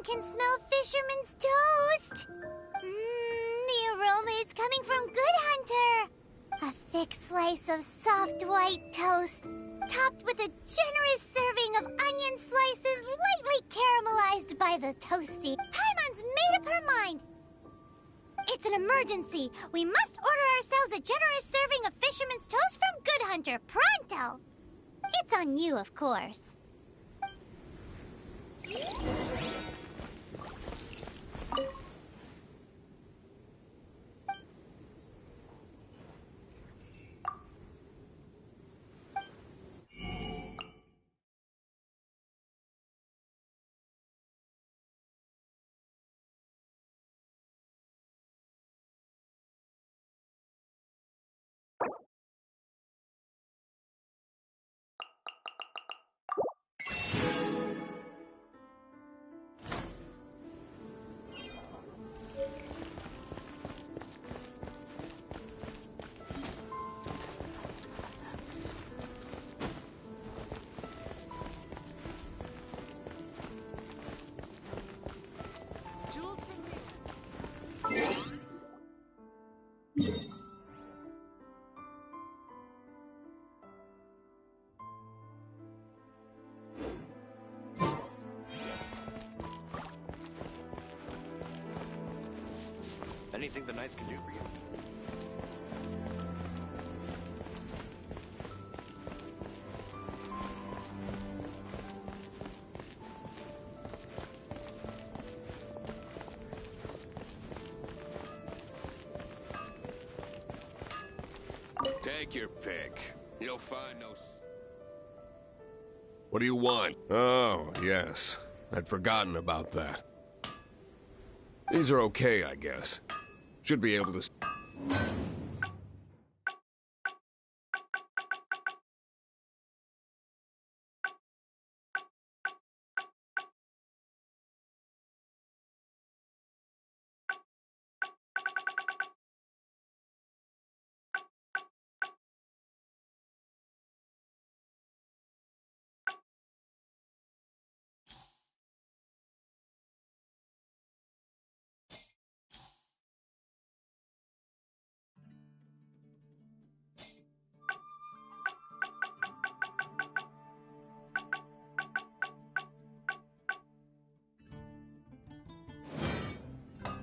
Can smell fisherman's toast! The aroma is coming from Good Hunter! A thick slice of soft white toast, topped with a generous serving of onion slices lightly caramelized by the toasty. Paimon's made up her mind! It's an emergency! We must order ourselves a generous serving of fisherman's toast from Good Hunter, pronto! It's on you, of course. Anything the Knights can do for you? 'Cause Take your pick. You'll find no... What do you want? Oh, yes. I'd forgotten about that. These are okay, I guess. Should be able to...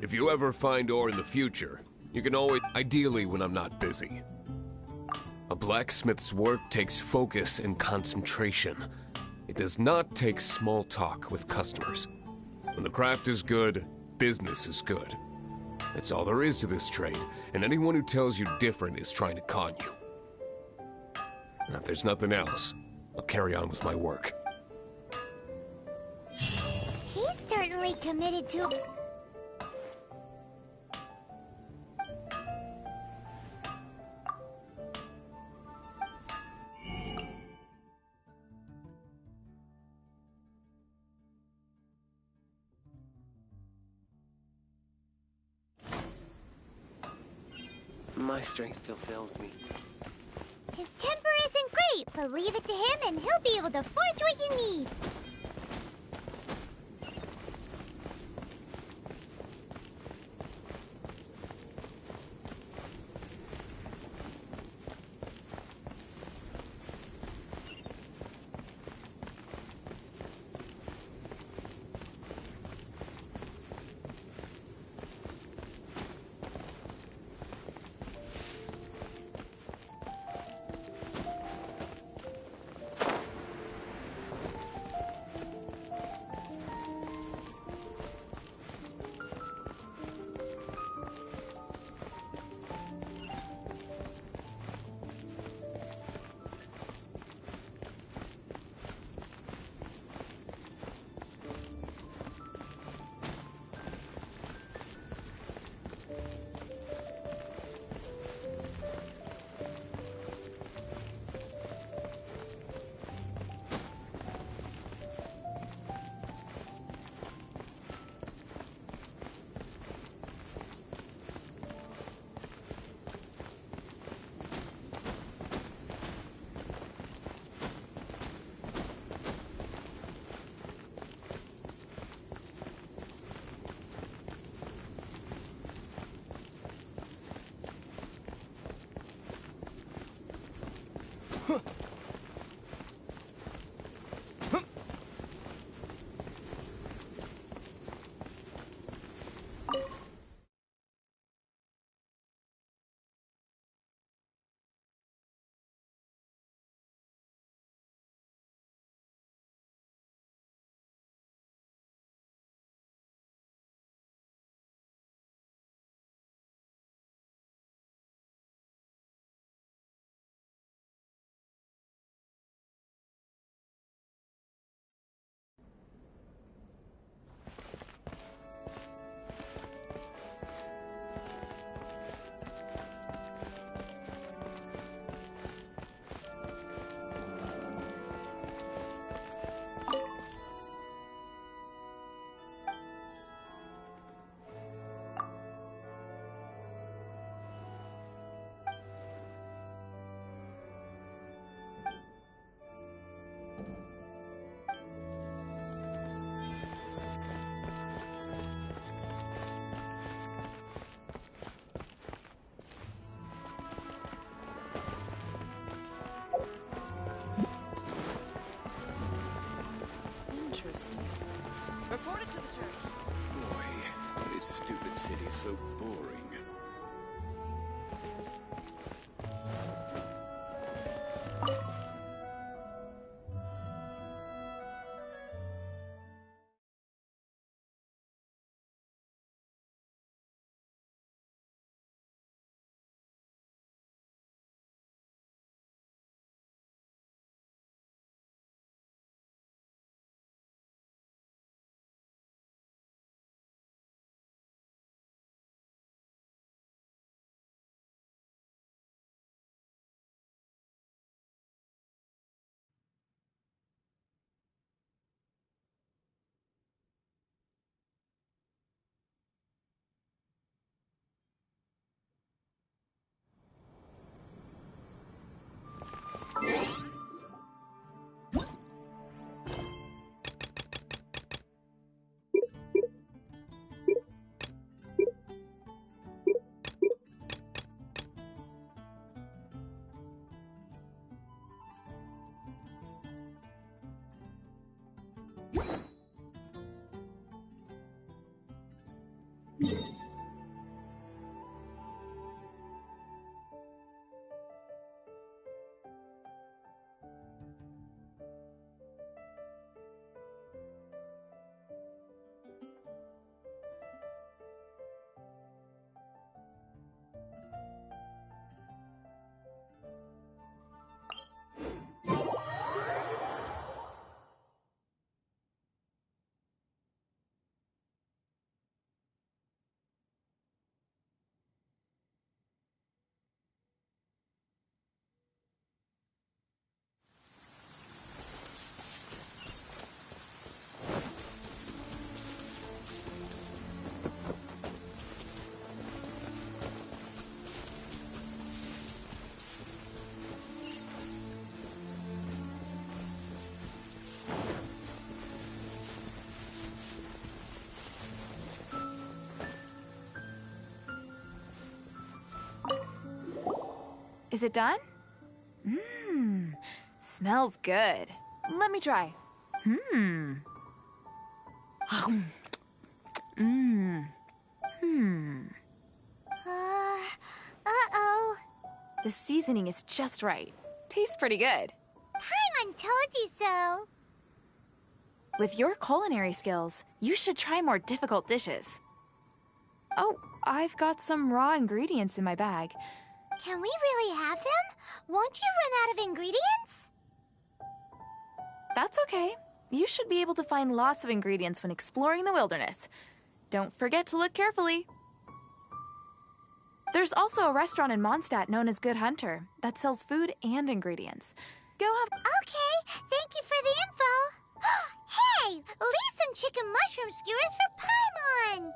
If you ever find ore in the future, you can always... Ideally when I'm not busy. A blacksmith's work takes focus and concentration. It does not take small talk with customers. When the craft is good, business is good. That's all there is to this trade, and anyone who tells you different is trying to con you. Now, if there's nothing else, I'll carry on with my work. He's certainly committed to... My strength still fails me. His temper isn't great, but leave it to him and he'll be able to forge what you need. Interesting. Report it to the church. Boy, this stupid city's so boring. Is it done? Mmm, smells good. Let me try. Mmm. Mmm. Hmm. Uh-oh. The seasoning is just right. Tastes pretty good. Paimon told you so. With your culinary skills, you should try more difficult dishes. Oh, I've got some raw ingredients in my bag. Can we really have them? Won't you run out of ingredients? That's okay. You should be able to find lots of ingredients when exploring the wilderness. Don't forget to look carefully. There's also a restaurant in Mondstadt known as Good Hunter that sells food and ingredients. Go have... Okay, thank you for the info. Hey, leave some chicken mushroom skewers for Paimon.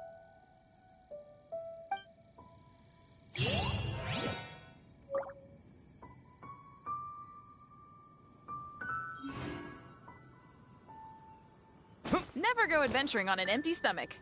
Never go adventuring on an empty stomach.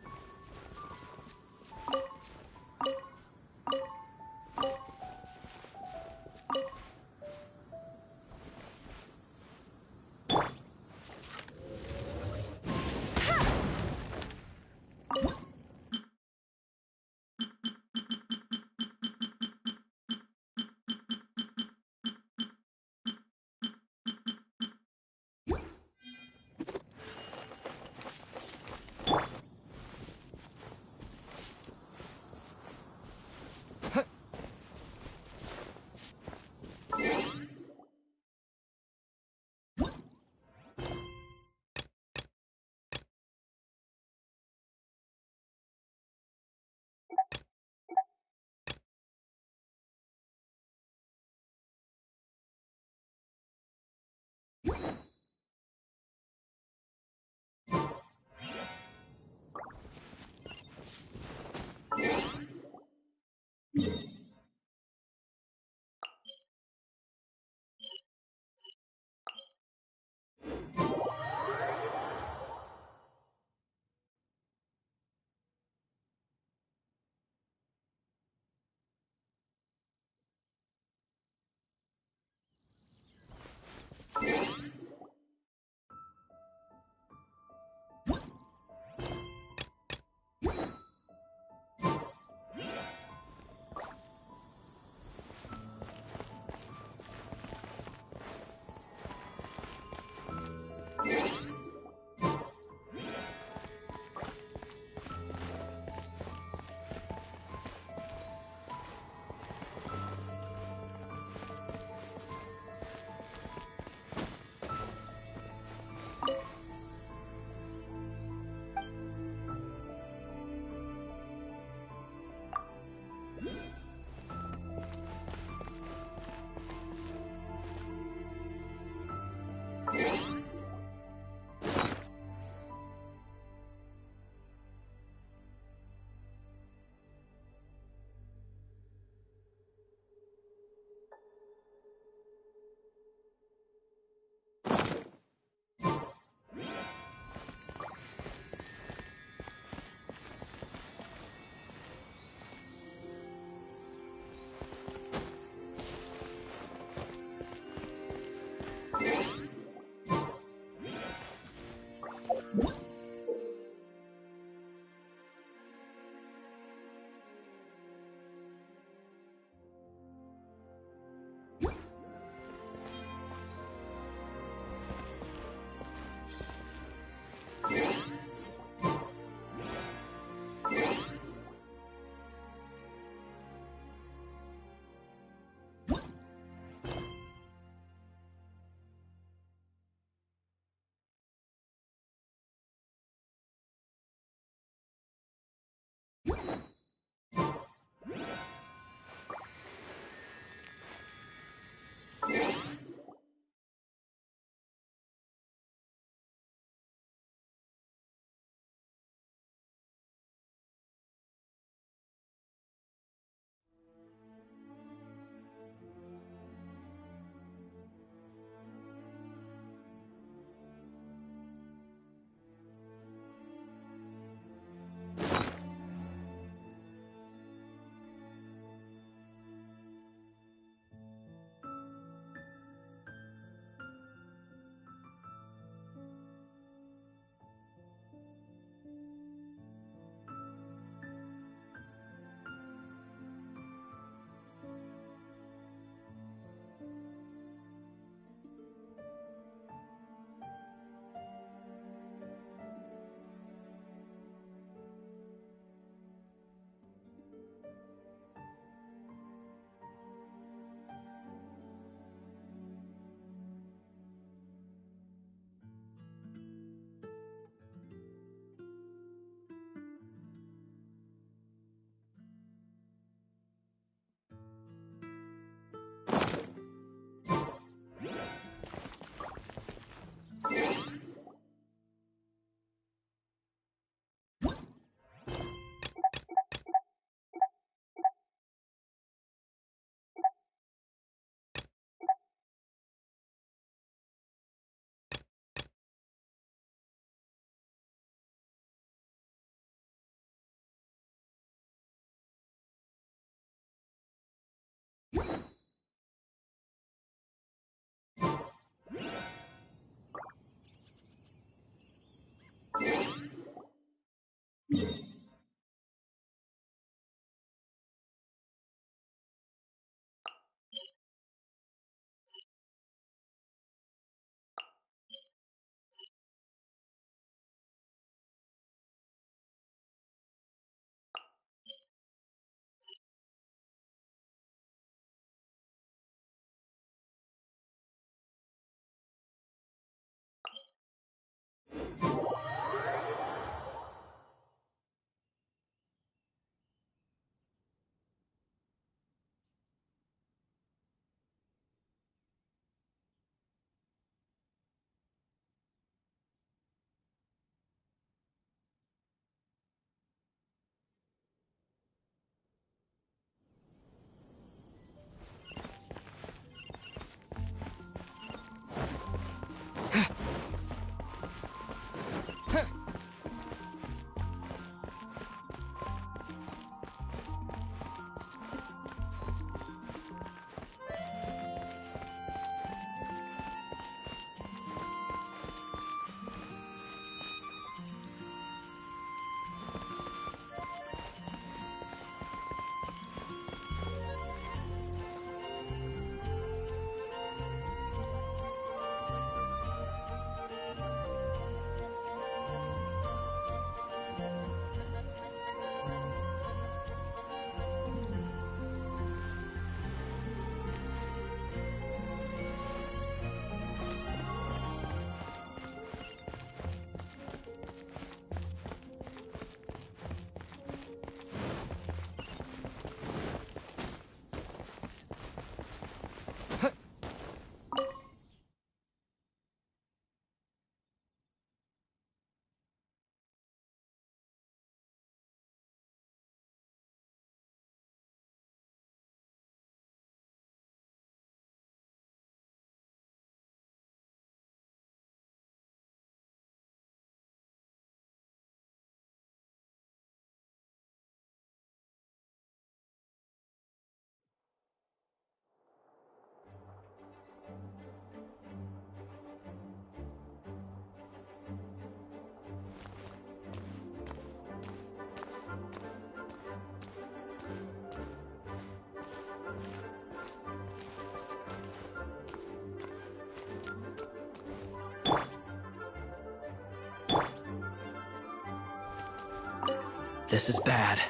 This is bad.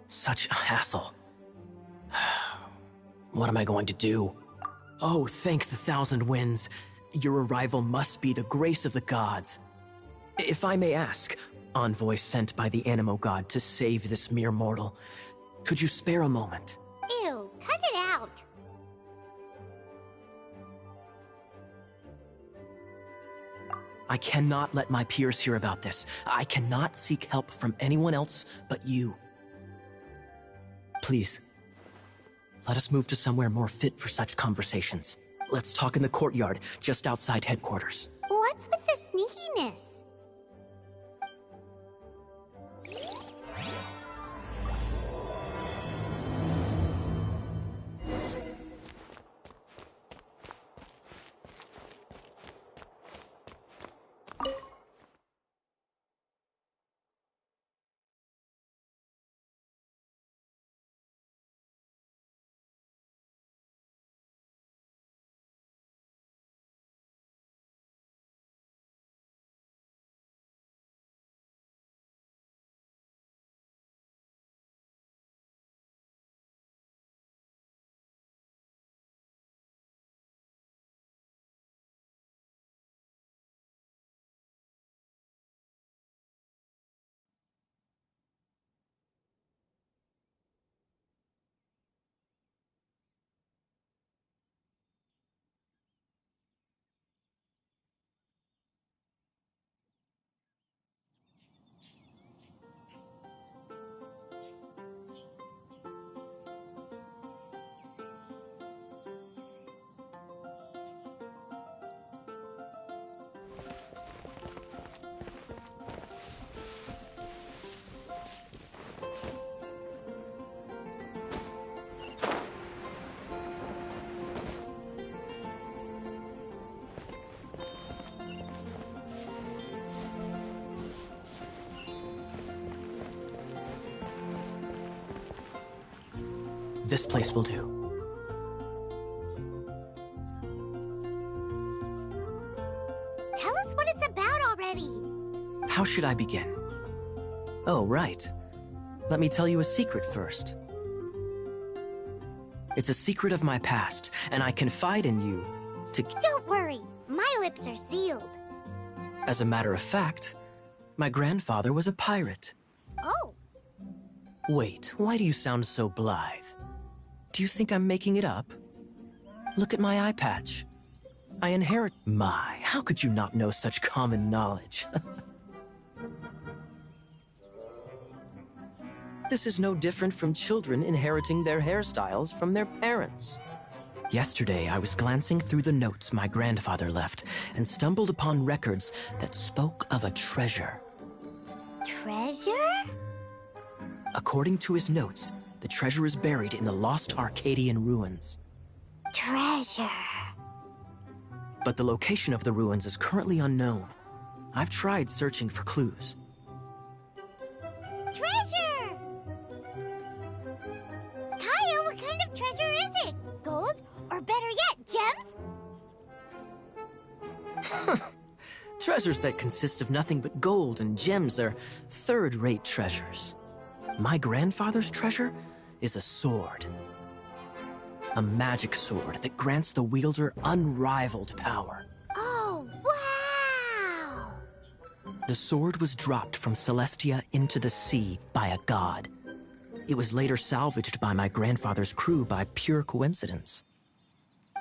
Such a hassle. What am I going to do? Oh, thank the thousand winds. Your arrival must be the grace of the gods. If I may ask, envoy sent by the Animo god to save this mere mortal, could you spare a moment? Ew, cut it out. I cannot let my peers hear about this. I cannot seek help from anyone else but you. Please, let us move to somewhere more fit for such conversations. Let's talk in the courtyard, just outside headquarters. What's with the sneakiness? This place will do. Tell us what it's about already. How should I begin? Oh, right. Let me tell you a secret first. It's a secret of my past, and I confide in you to... Don't worry, my lips are sealed. As a matter of fact, my grandfather was a pirate. Oh, Wait, why do you sound so blithe? Do you think I'm making it up? Look at my eye patch. I inherit... My, how could you not know such common knowledge? This is no different from children inheriting their hairstyles from their parents. Yesterday, I was glancing through the notes my grandfather left and stumbled upon records that spoke of a treasure. treasure? According to his notes, the treasure is buried in the lost Arcadian ruins. Treasure. But the location of the ruins is currently unknown. I've tried searching for clues. Treasure! Kaya, what kind of treasure is it? Gold? Or better yet, gems? Treasures that consist of nothing but gold and gems are third-rate treasures. My grandfather's treasure is a sword. A magic sword that grants the wielder unrivaled power. Oh, wow! The sword was dropped from Celestia into the sea by a god. It was later salvaged by my grandfather's crew by pure coincidence.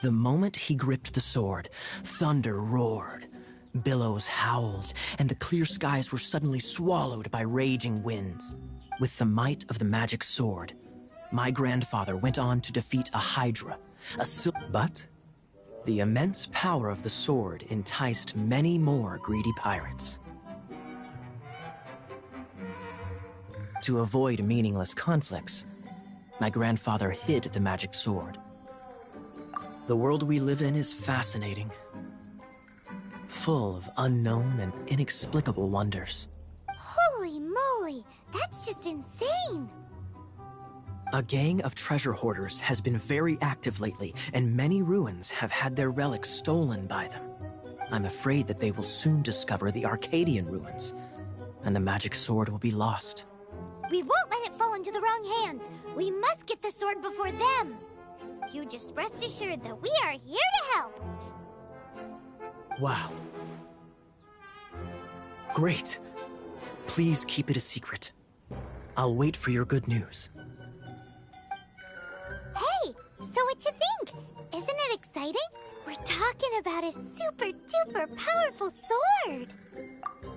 The moment he gripped the sword, thunder roared, billows howled, and the clear skies were suddenly swallowed by raging winds. With the might of the magic sword, my grandfather went on to defeat a hydra, but the immense power of the sword enticed many more greedy pirates. To avoid meaningless conflicts, my grandfather hid the magic sword. The world we live in is fascinating, full of unknown and inexplicable wonders. Holy moly, that's just insane! A gang of treasure hoarders has been very active lately, and many ruins have had their relics stolen by them. I'm afraid that they will soon discover the Arcadian ruins, and the magic sword will be lost. We won't let it fall into the wrong hands. We must get the sword before them. You just rest assured that we are here to help. Wow. Great. Please keep it a secret. I'll wait for your good news. Hey, so what you think? Isn't it exciting? We're talking about a super-duper powerful sword.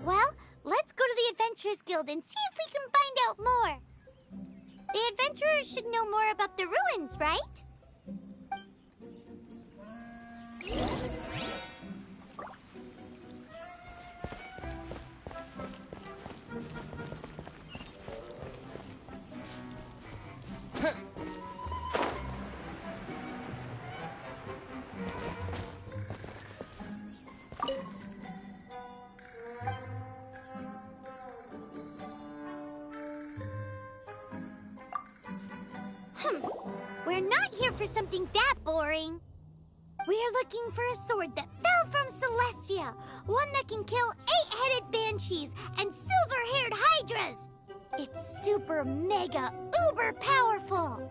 Well, let's go to the Adventurers Guild and see if we can find out more. The adventurers should know more about the ruins, right? We're not here for something that boring. We're looking for a sword that fell from Celestia. One that can kill 8-headed banshees and silver-haired hydras. It's super mega uber powerful.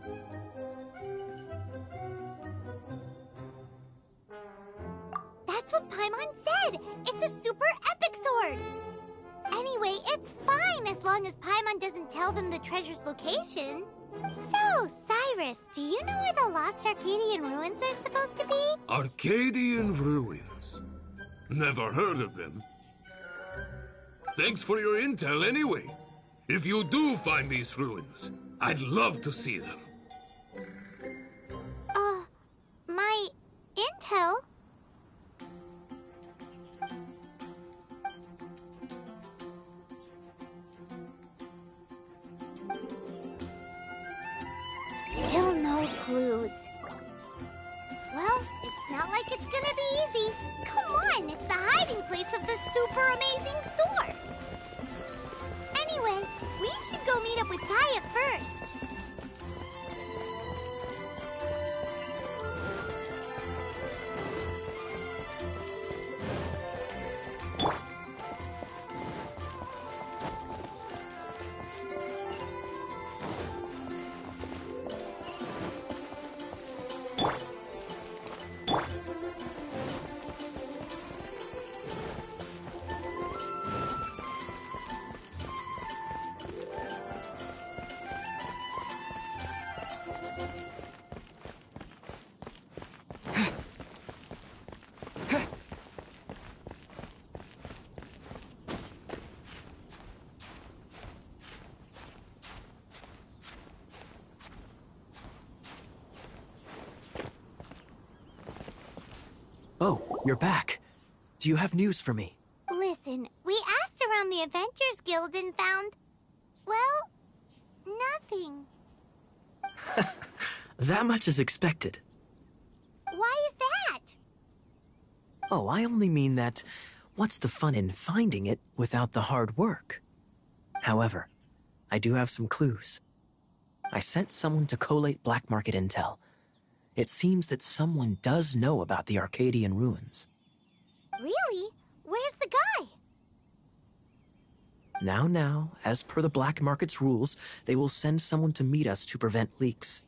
That's what Paimon said. It's a super epic sword. Anyway, it's fine as long as Paimon doesn't tell them the treasure's location. So, Cyrus, do you know where the lost Arcadian ruins are supposed to be? Arcadian ruins? Never heard of them. Thanks for your intel anyway. If you do find these ruins, I'd love to see them. My intel? Still no clues. Well, it's not like it's gonna be easy. Come on, it's the hiding place of the super amazing sword. Anyway, we should go meet up with Gaia first. You're back. Do you have news for me? Listen, we asked around the Adventures Guild and found, well, nothing. That much is expected. Why is that? Oh, I only mean that what's the fun in finding it without the hard work? However, I do have some clues. I sent someone to collate black market intel. It seems that someone does know about the Arcadian ruins. Really? Where's the guy? Now, as per the black market's rules, they will send someone to meet us to prevent leaks.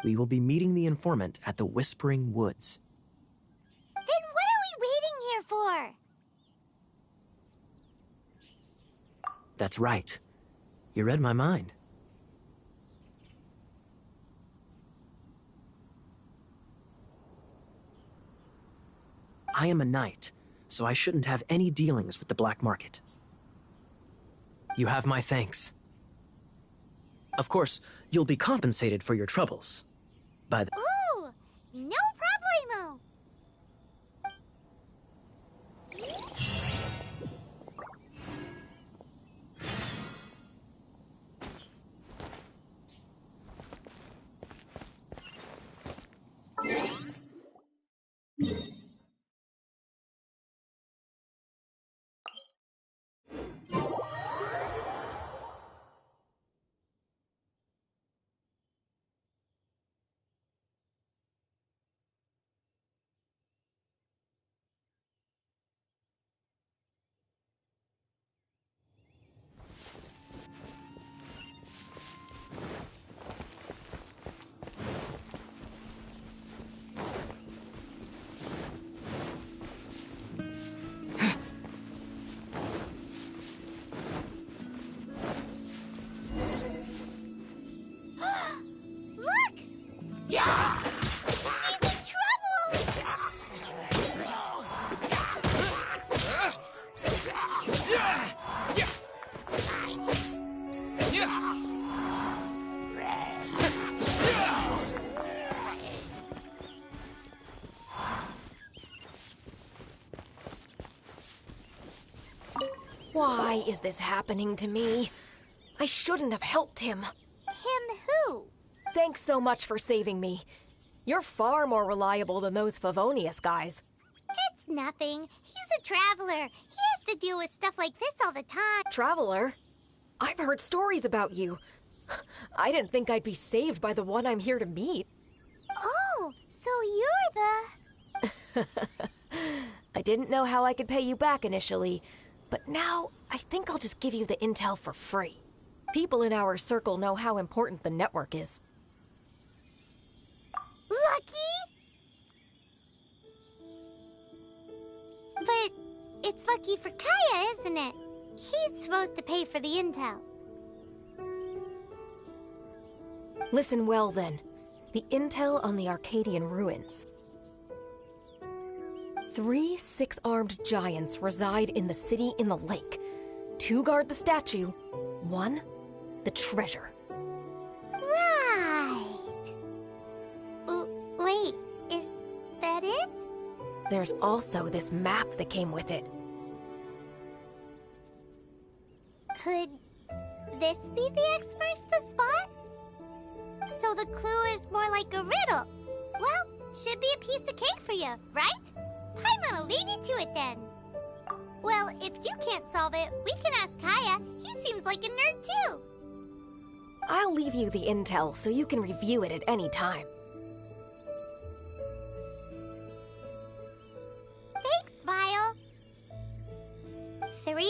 We will be meeting the informant at the Whispering Woods. Then what are we waiting here for? That's right. You read my mind. I am a knight, so I shouldn't have any dealings with the black market. You have my thanks. Of course, you'll be compensated for your troubles. By the... Ooh, no problemo. Look! Yeah! She's in trouble! Why is this happening to me? I shouldn't have helped him. Him who? Thanks so much for saving me. You're far more reliable than those Favonius guys. It's nothing. He's a traveler. He has to deal with stuff like this all the time. Traveler? I've heard stories about you. I didn't think I'd be saved by the one I'm here to meet. Oh, so you're the... I didn't know how I could pay you back initially, but now I think I'll just give you the intel for free. People in our circle know how important the network is. Lucky? But it's lucky for Kaya, isn't it? He's supposed to pay for the intel. Listen well then. The intel on the Arcadian ruins. 3 6-armed giants reside in the city in the lake. 2 guard the statue, 1 the treasure. Right. Wait, is that it? There's also this map that came with it. Could this be the X marks the spot? So the clue is more like a riddle. Well, should be a piece of cake for you, right? I'm gonna leave you to it then. Well, if you can't solve it, we can ask Kaya. He seems like a nerd too. I'll leave you the intel so you can review it at any time. Thanks, Vile. 3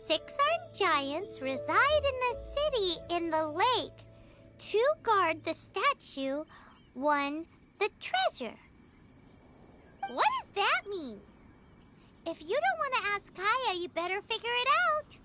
6-armed giants reside in the city in the lake. 2 guard the statue, 1 the treasure. What does that mean? If you don't want to ask Kaya, you better figure it out.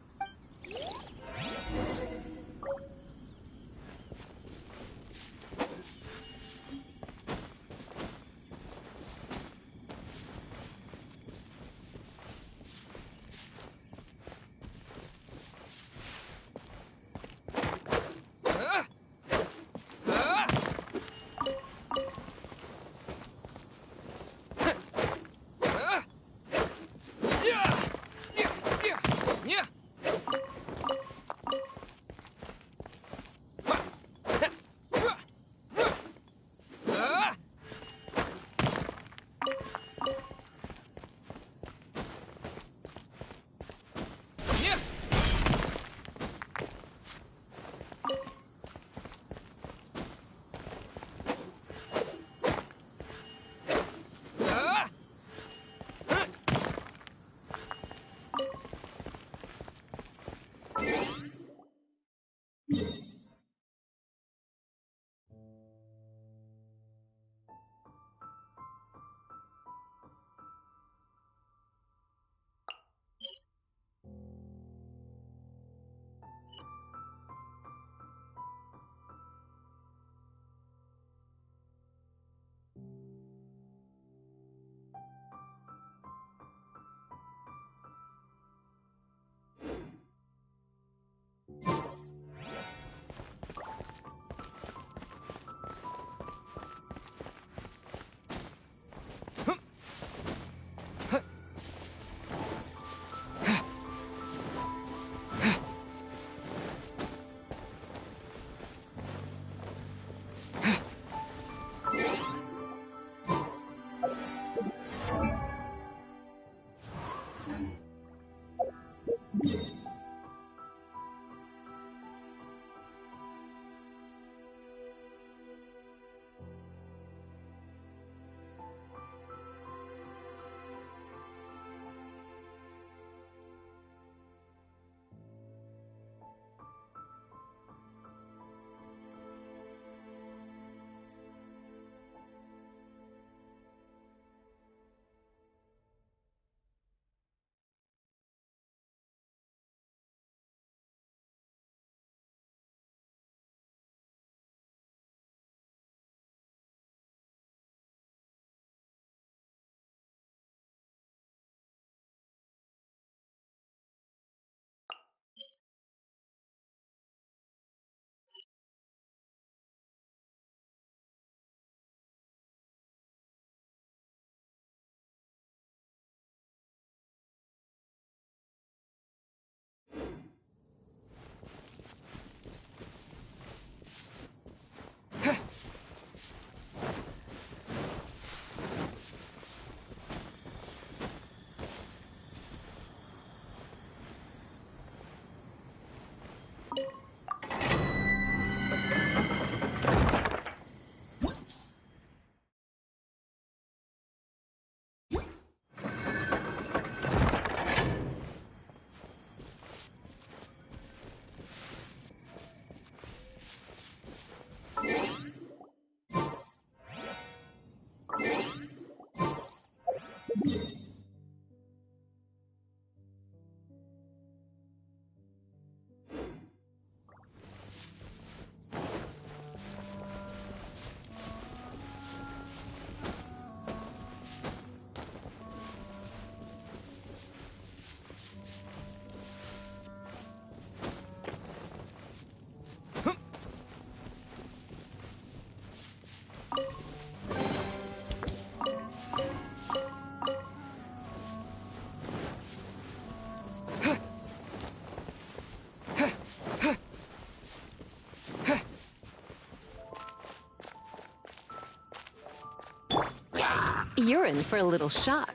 You're in for a little shock.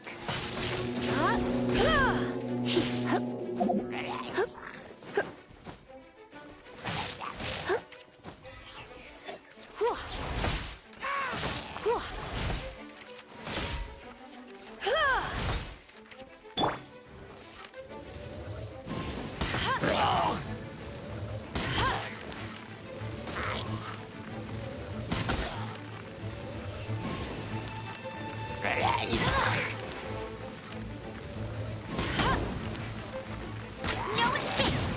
No escape!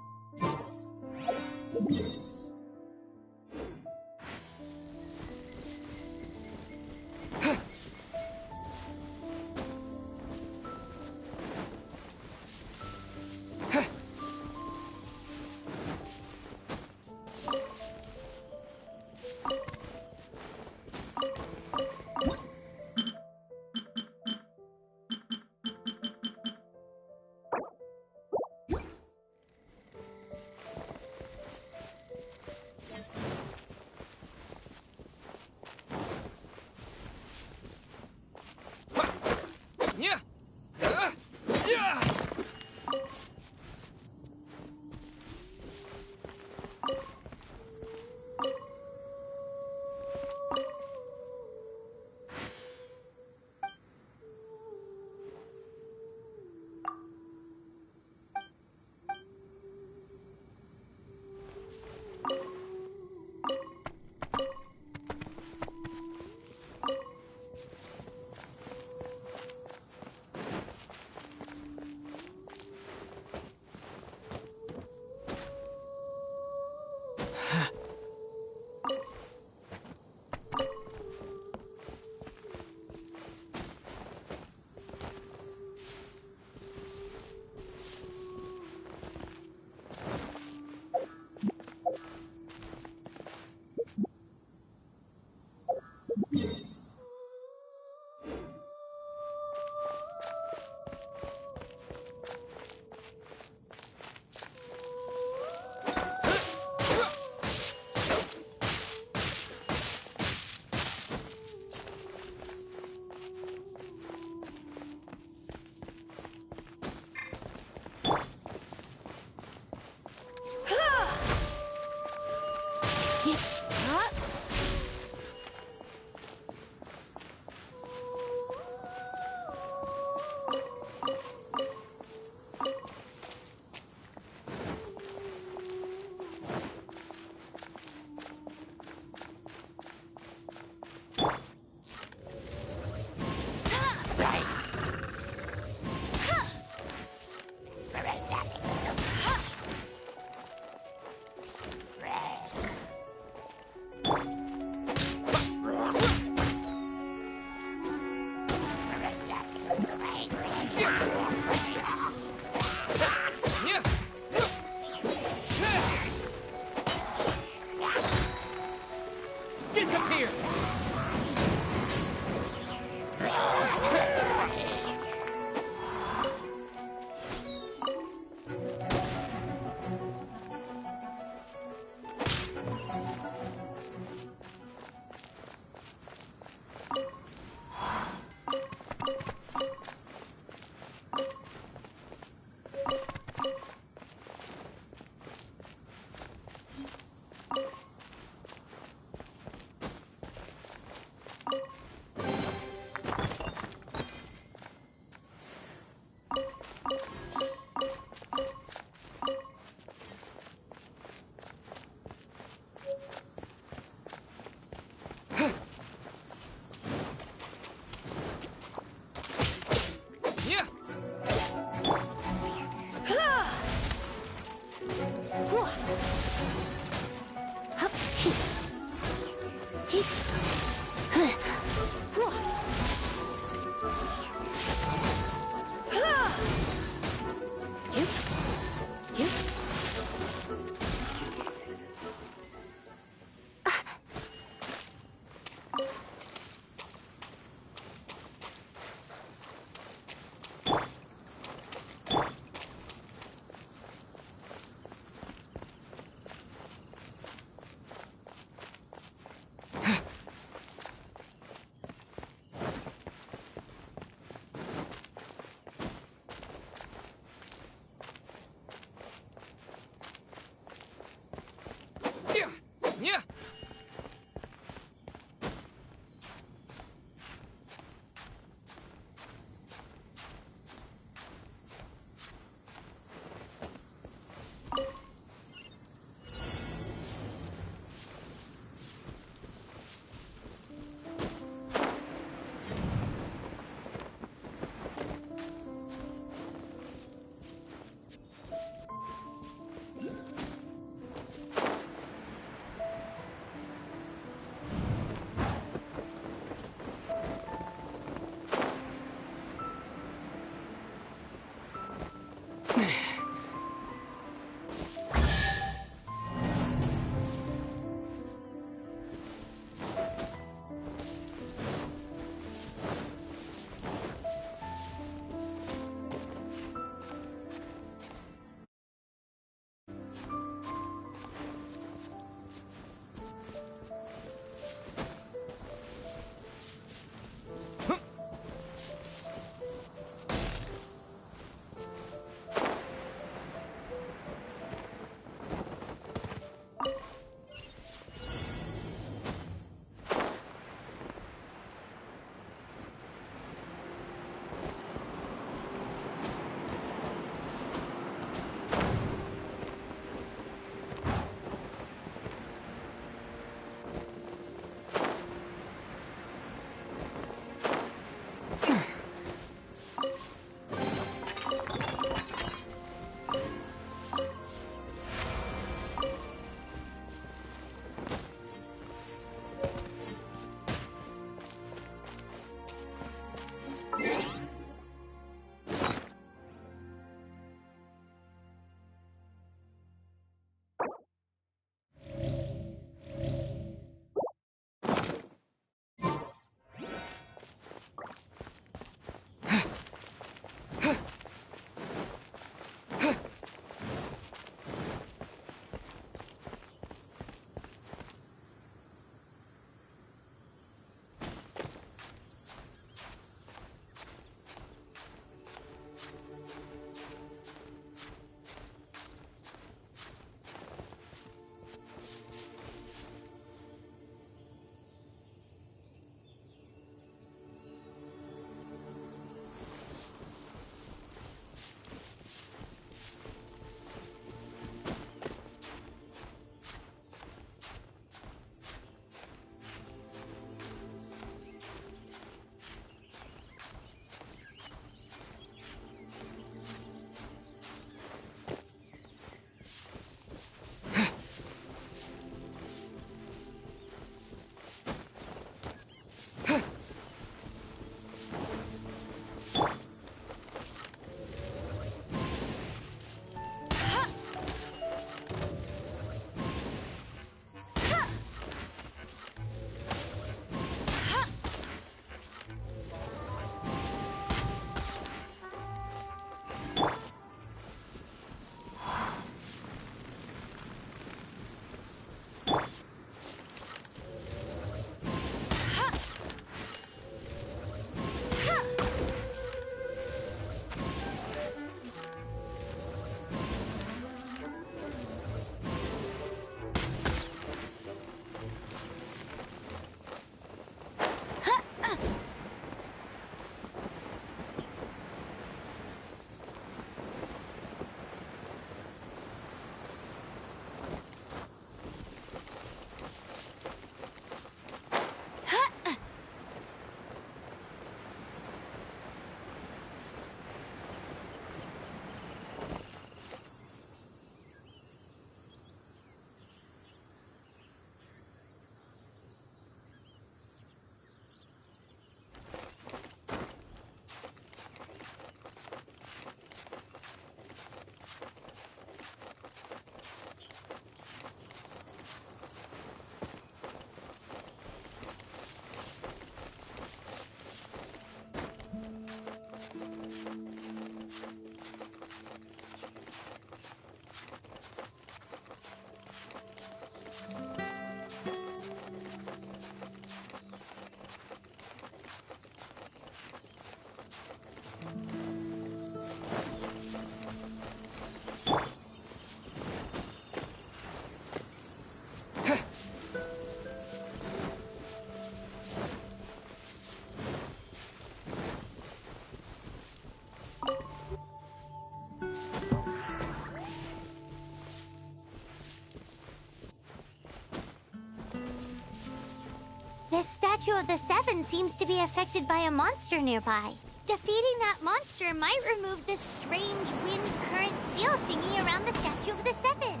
This statue of the Seven seems to be affected by a monster nearby. Defeating that monster might remove this strange wind current seal thingy around the statue of the Seven.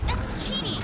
That's cheating!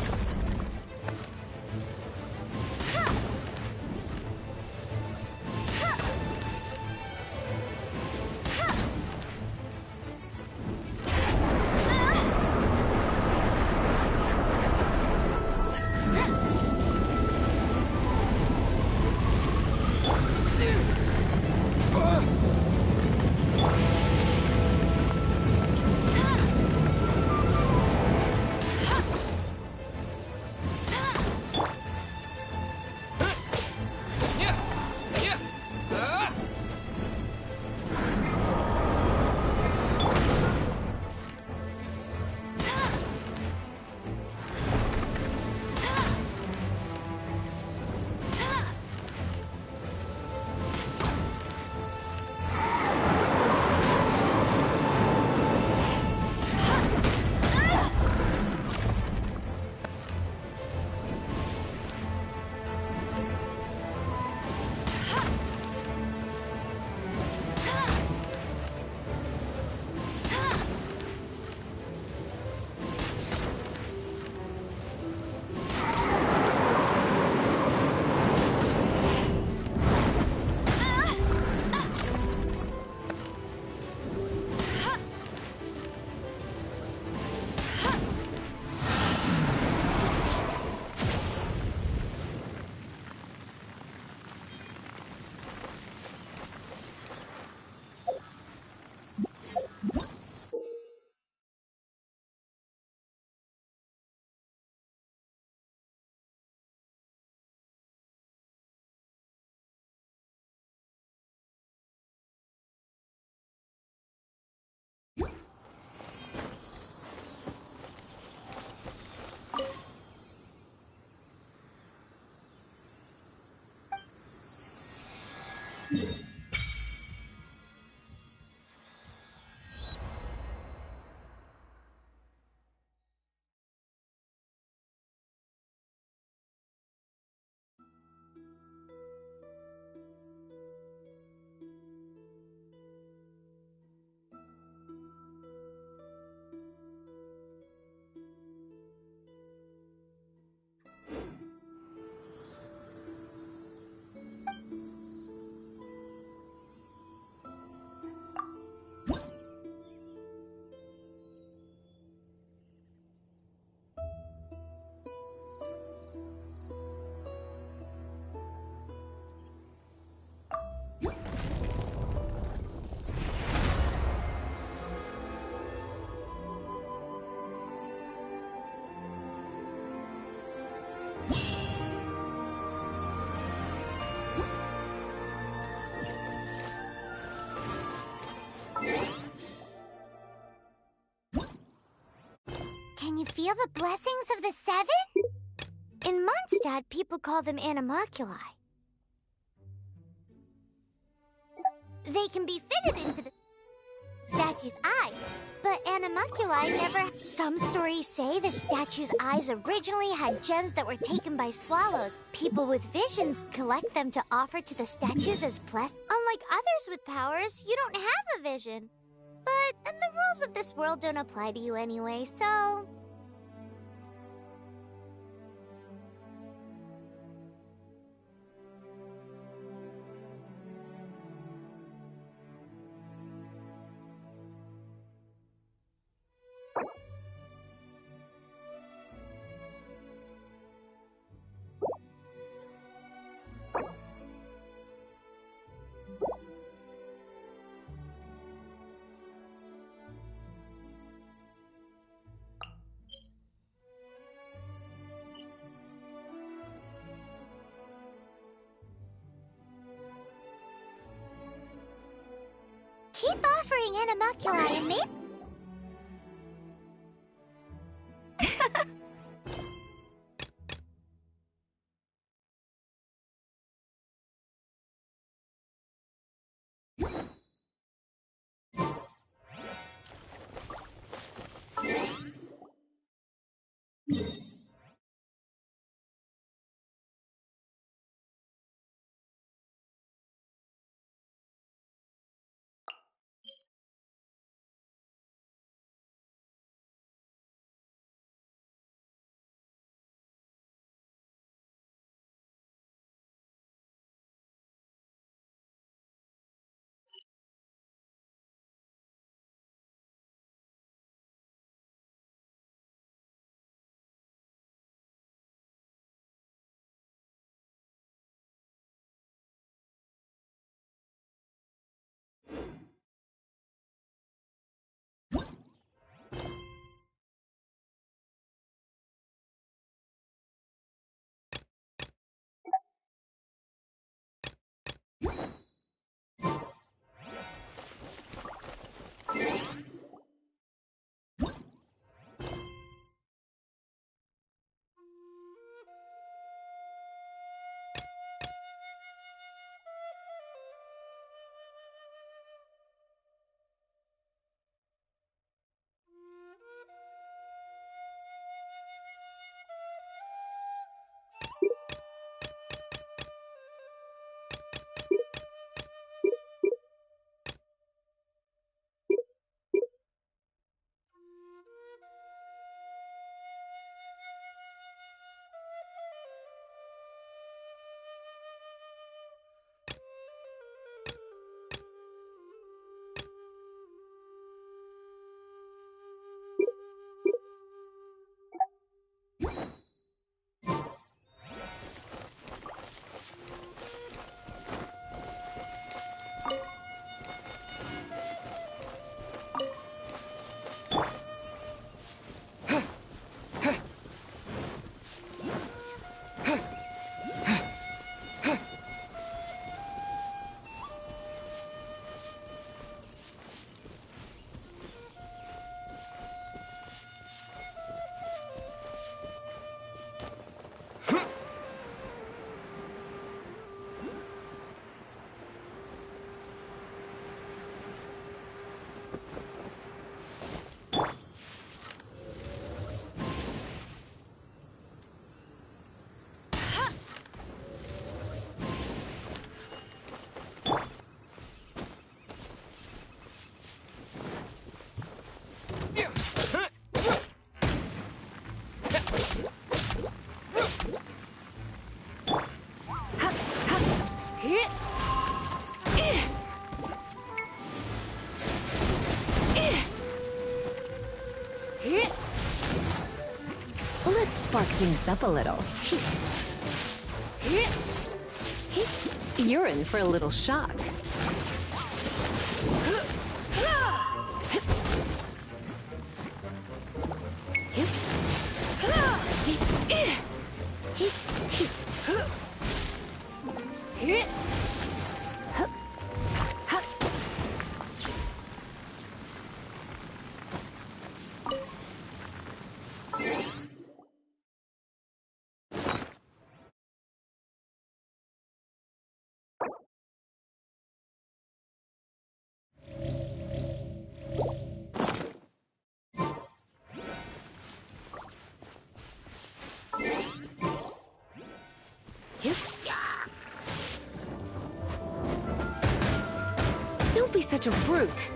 Can you feel the blessings of the Seven? In Mondstadt, people call them animalculi. They can be fitted into the statue's eyes, but animalculi never... Some stories say the statue's eyes originally had gems that were taken by swallows. People with visions collect them to offer to the statues as blessed. Unlike others with powers, you don't have a vision. But the rules of this world don't apply to you anyway, so... Keep offering animalculi and maybe... Let's spark things up a little. You're in for a little shock. Don't be such a brute.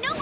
No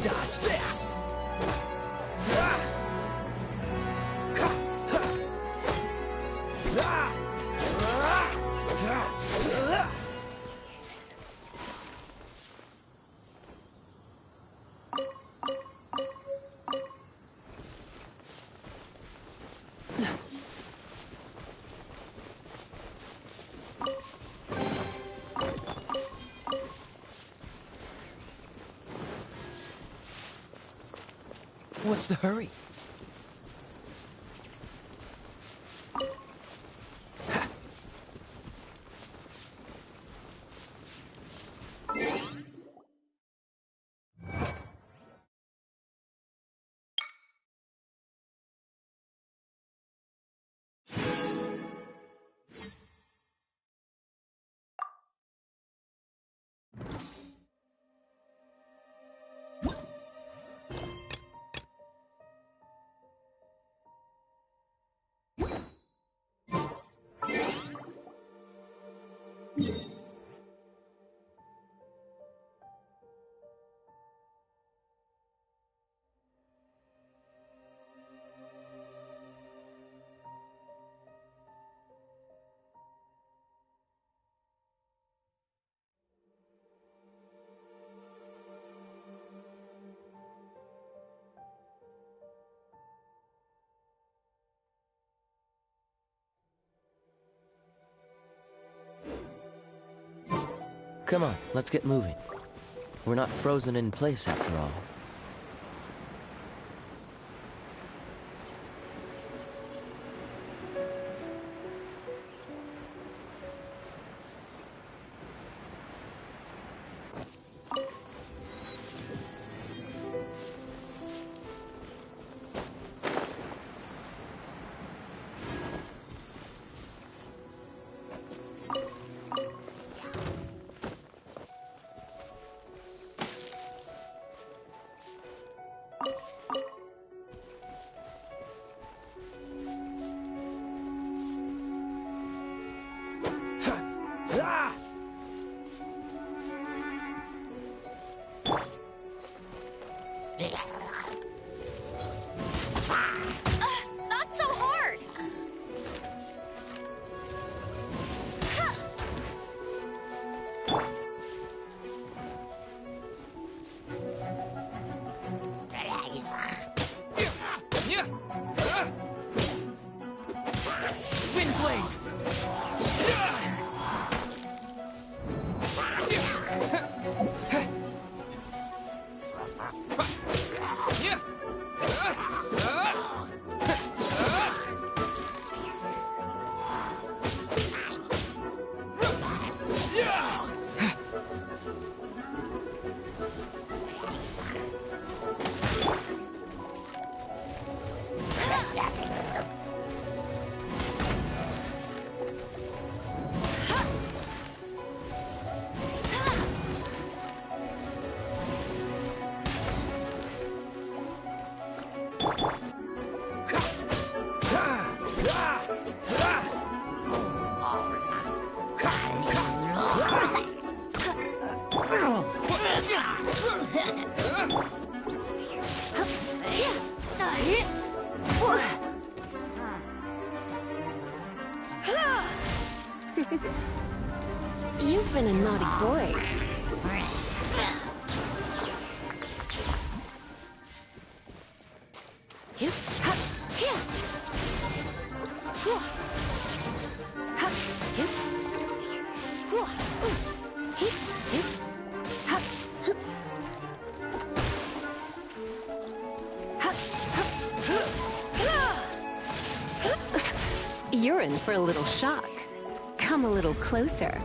Dodge this! What's the hurry? Come on, let's get moving. We're not frozen in place after all. Not so hard! Windblade! You've been a naughty boy. You're in for a little shock. Come a little closer.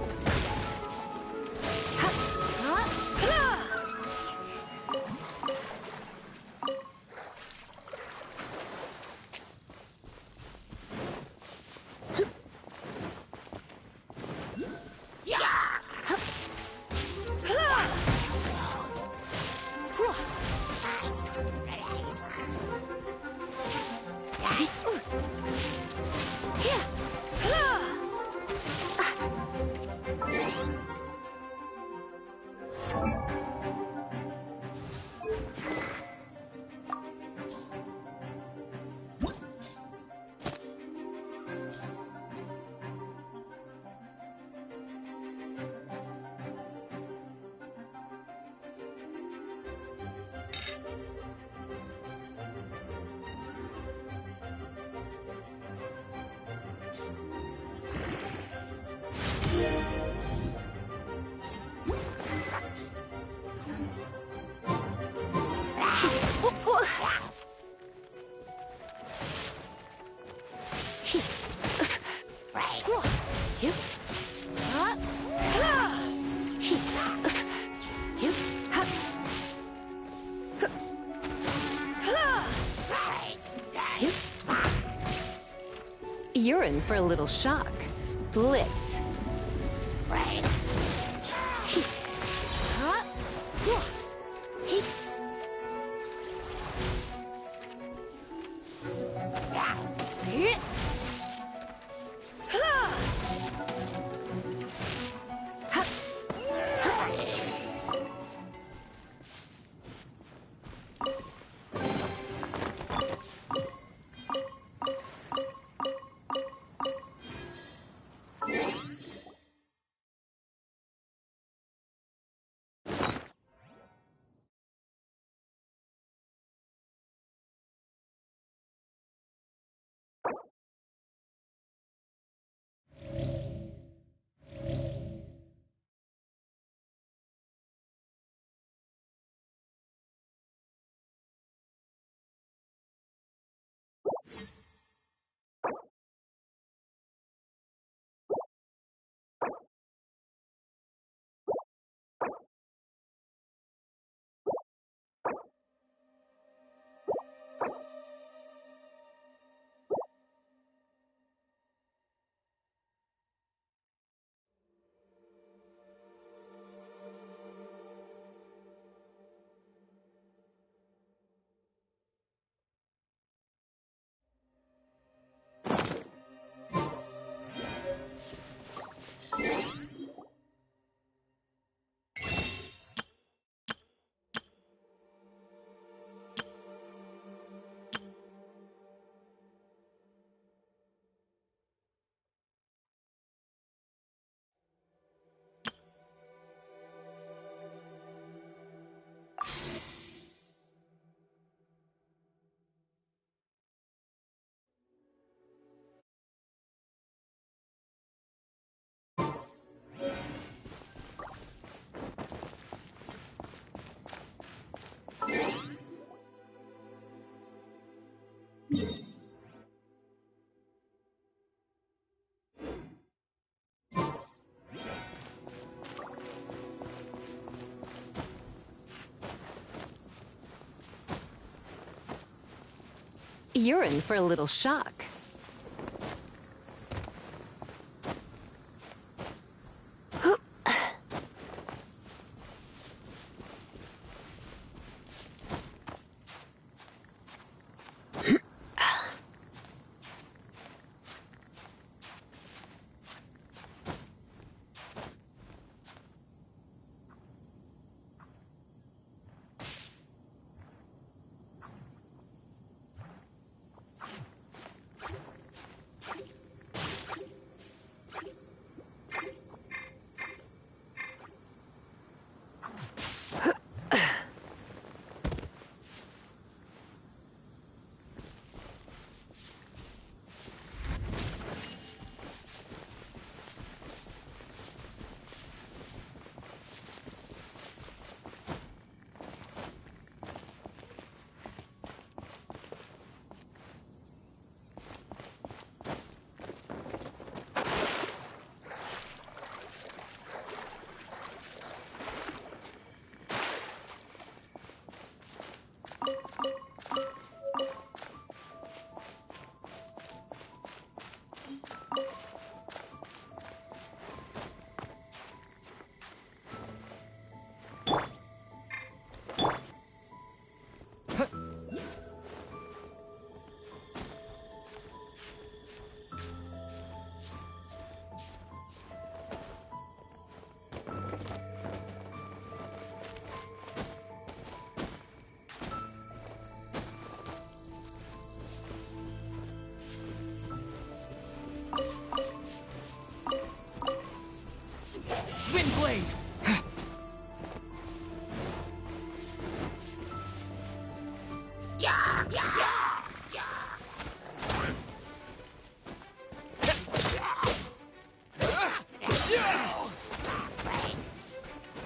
You're in for a little shock. Blitz. You're in for a little shock.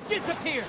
Disappear!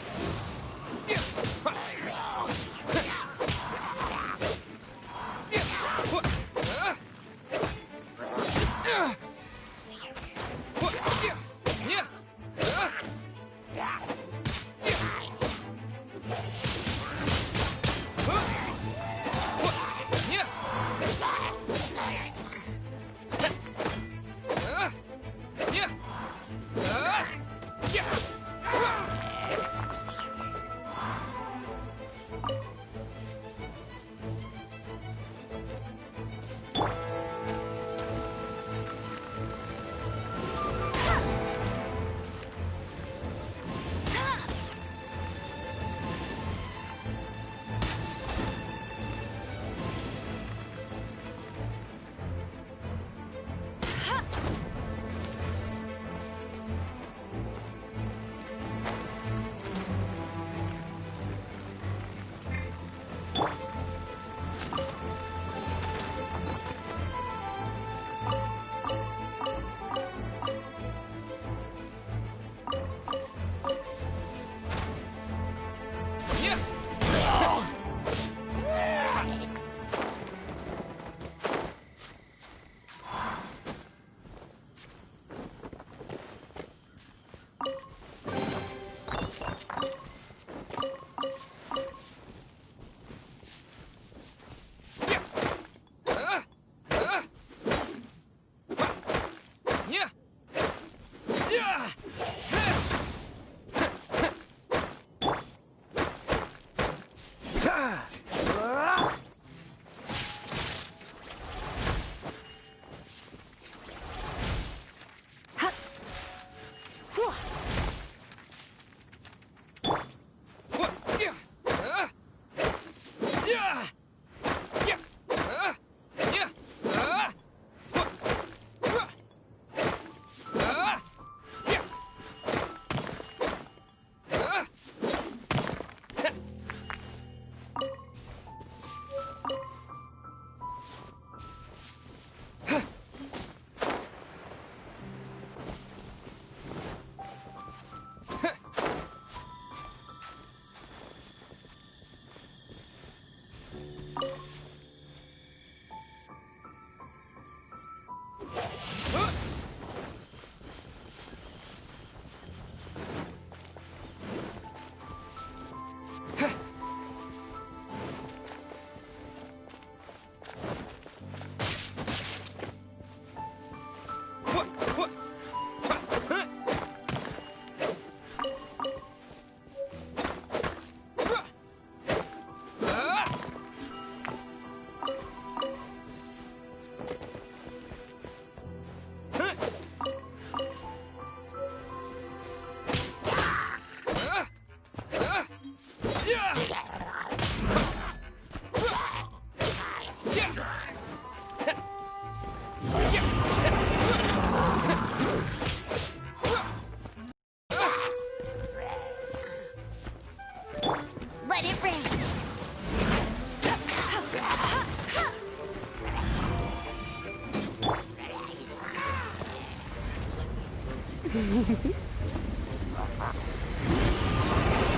Let it rain!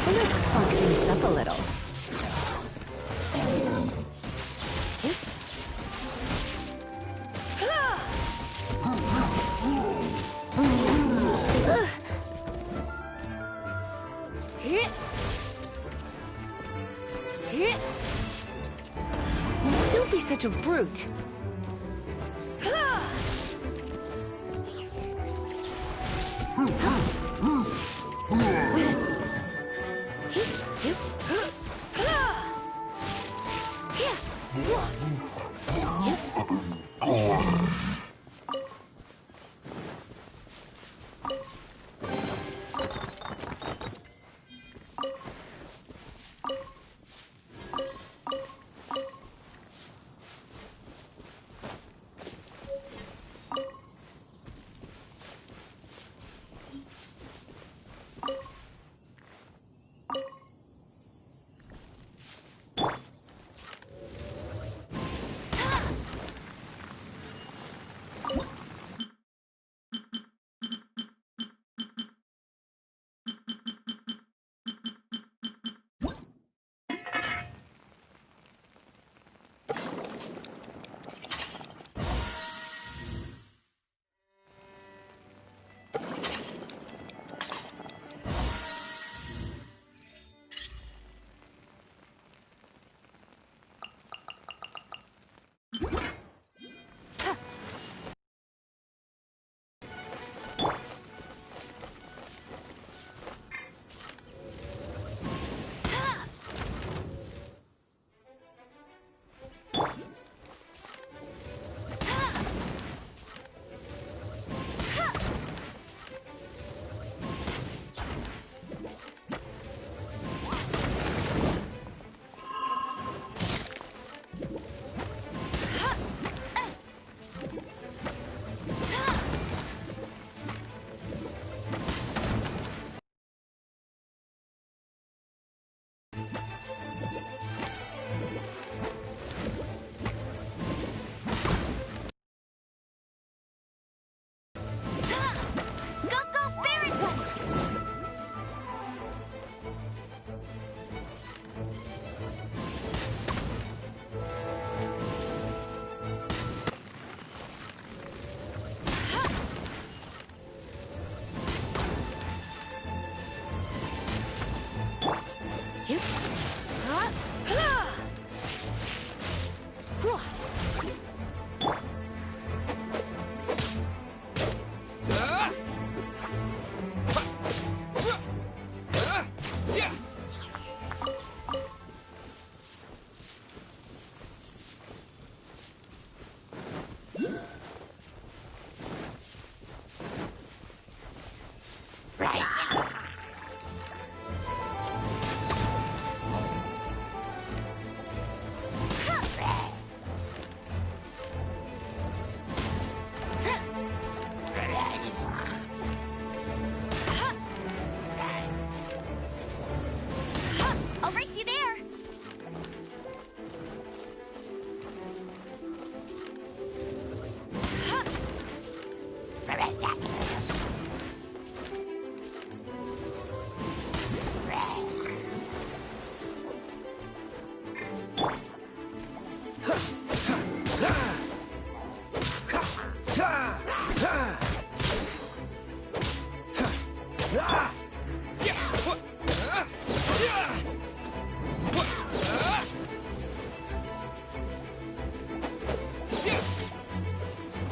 Let's funk things up a little. Don't be such a brute. I'll race you there.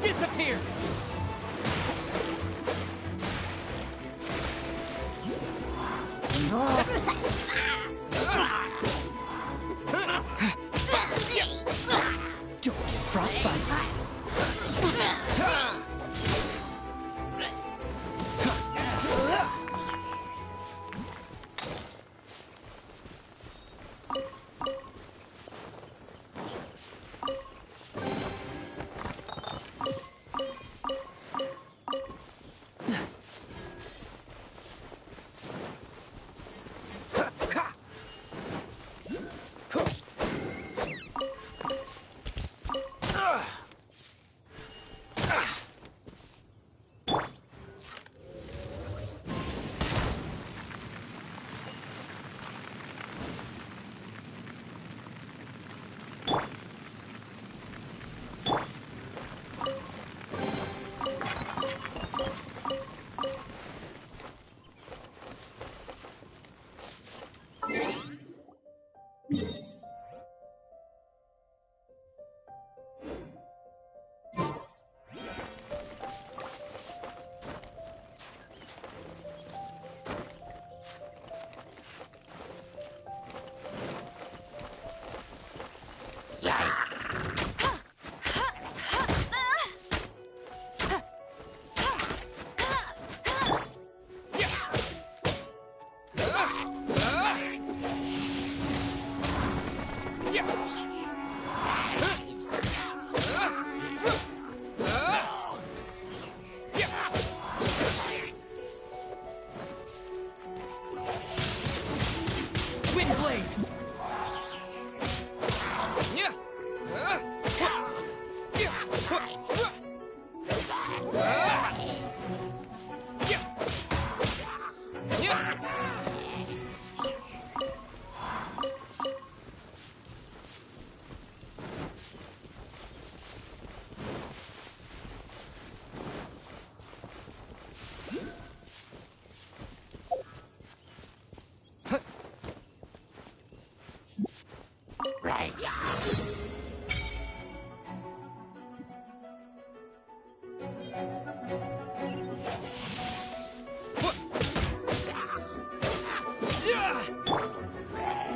Disappear! Frostbite.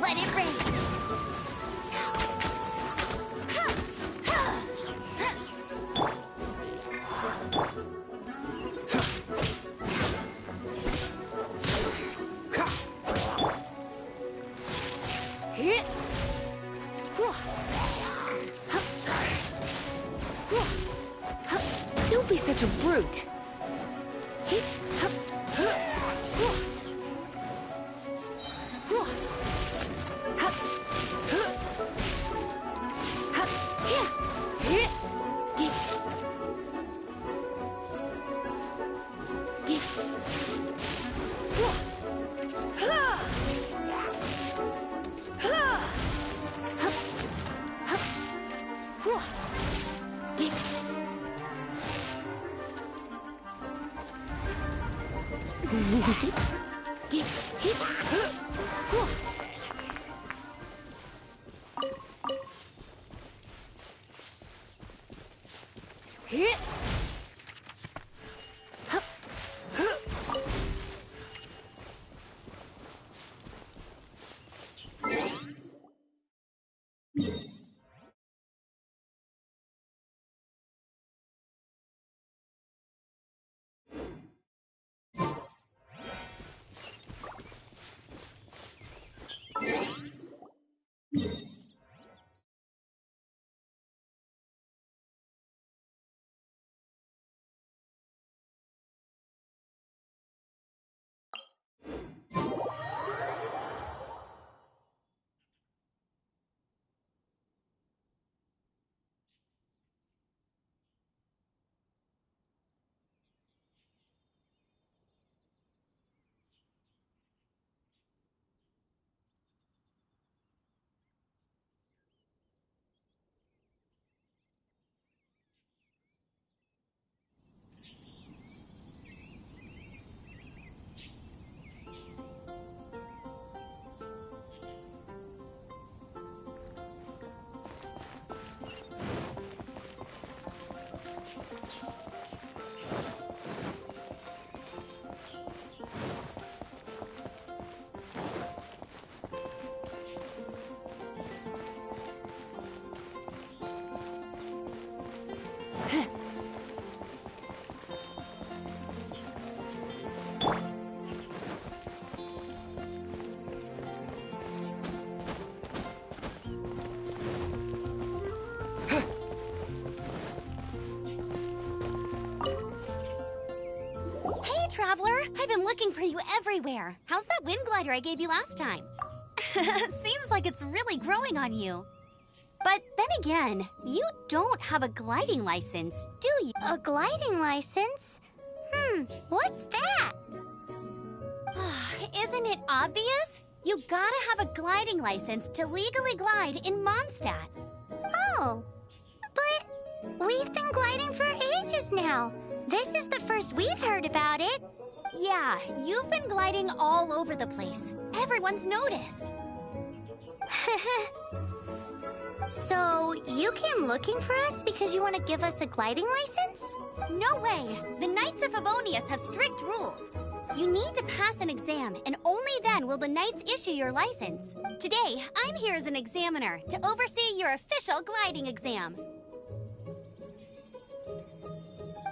Let it rain. Don't be such a brute. Traveler? I've been looking for you everywhere. How's that wind glider I gave you last time? Seems like it's really growing on you. But then again, you don't have a gliding license, do you? A gliding license? What's that? Isn't it obvious? You gotta have a gliding license to legally glide in Mondstadt. Oh, but we've been gliding for ages now. This is the first we've heard about it. Yeah, you've been gliding all over the place. Everyone's noticed. So, you came looking for us because you want to give us a gliding license? No way! The Knights of Favonius have strict rules. You need to pass an exam, and only then will the Knights issue your license. Today, I'm here as an examiner to oversee your official gliding exam.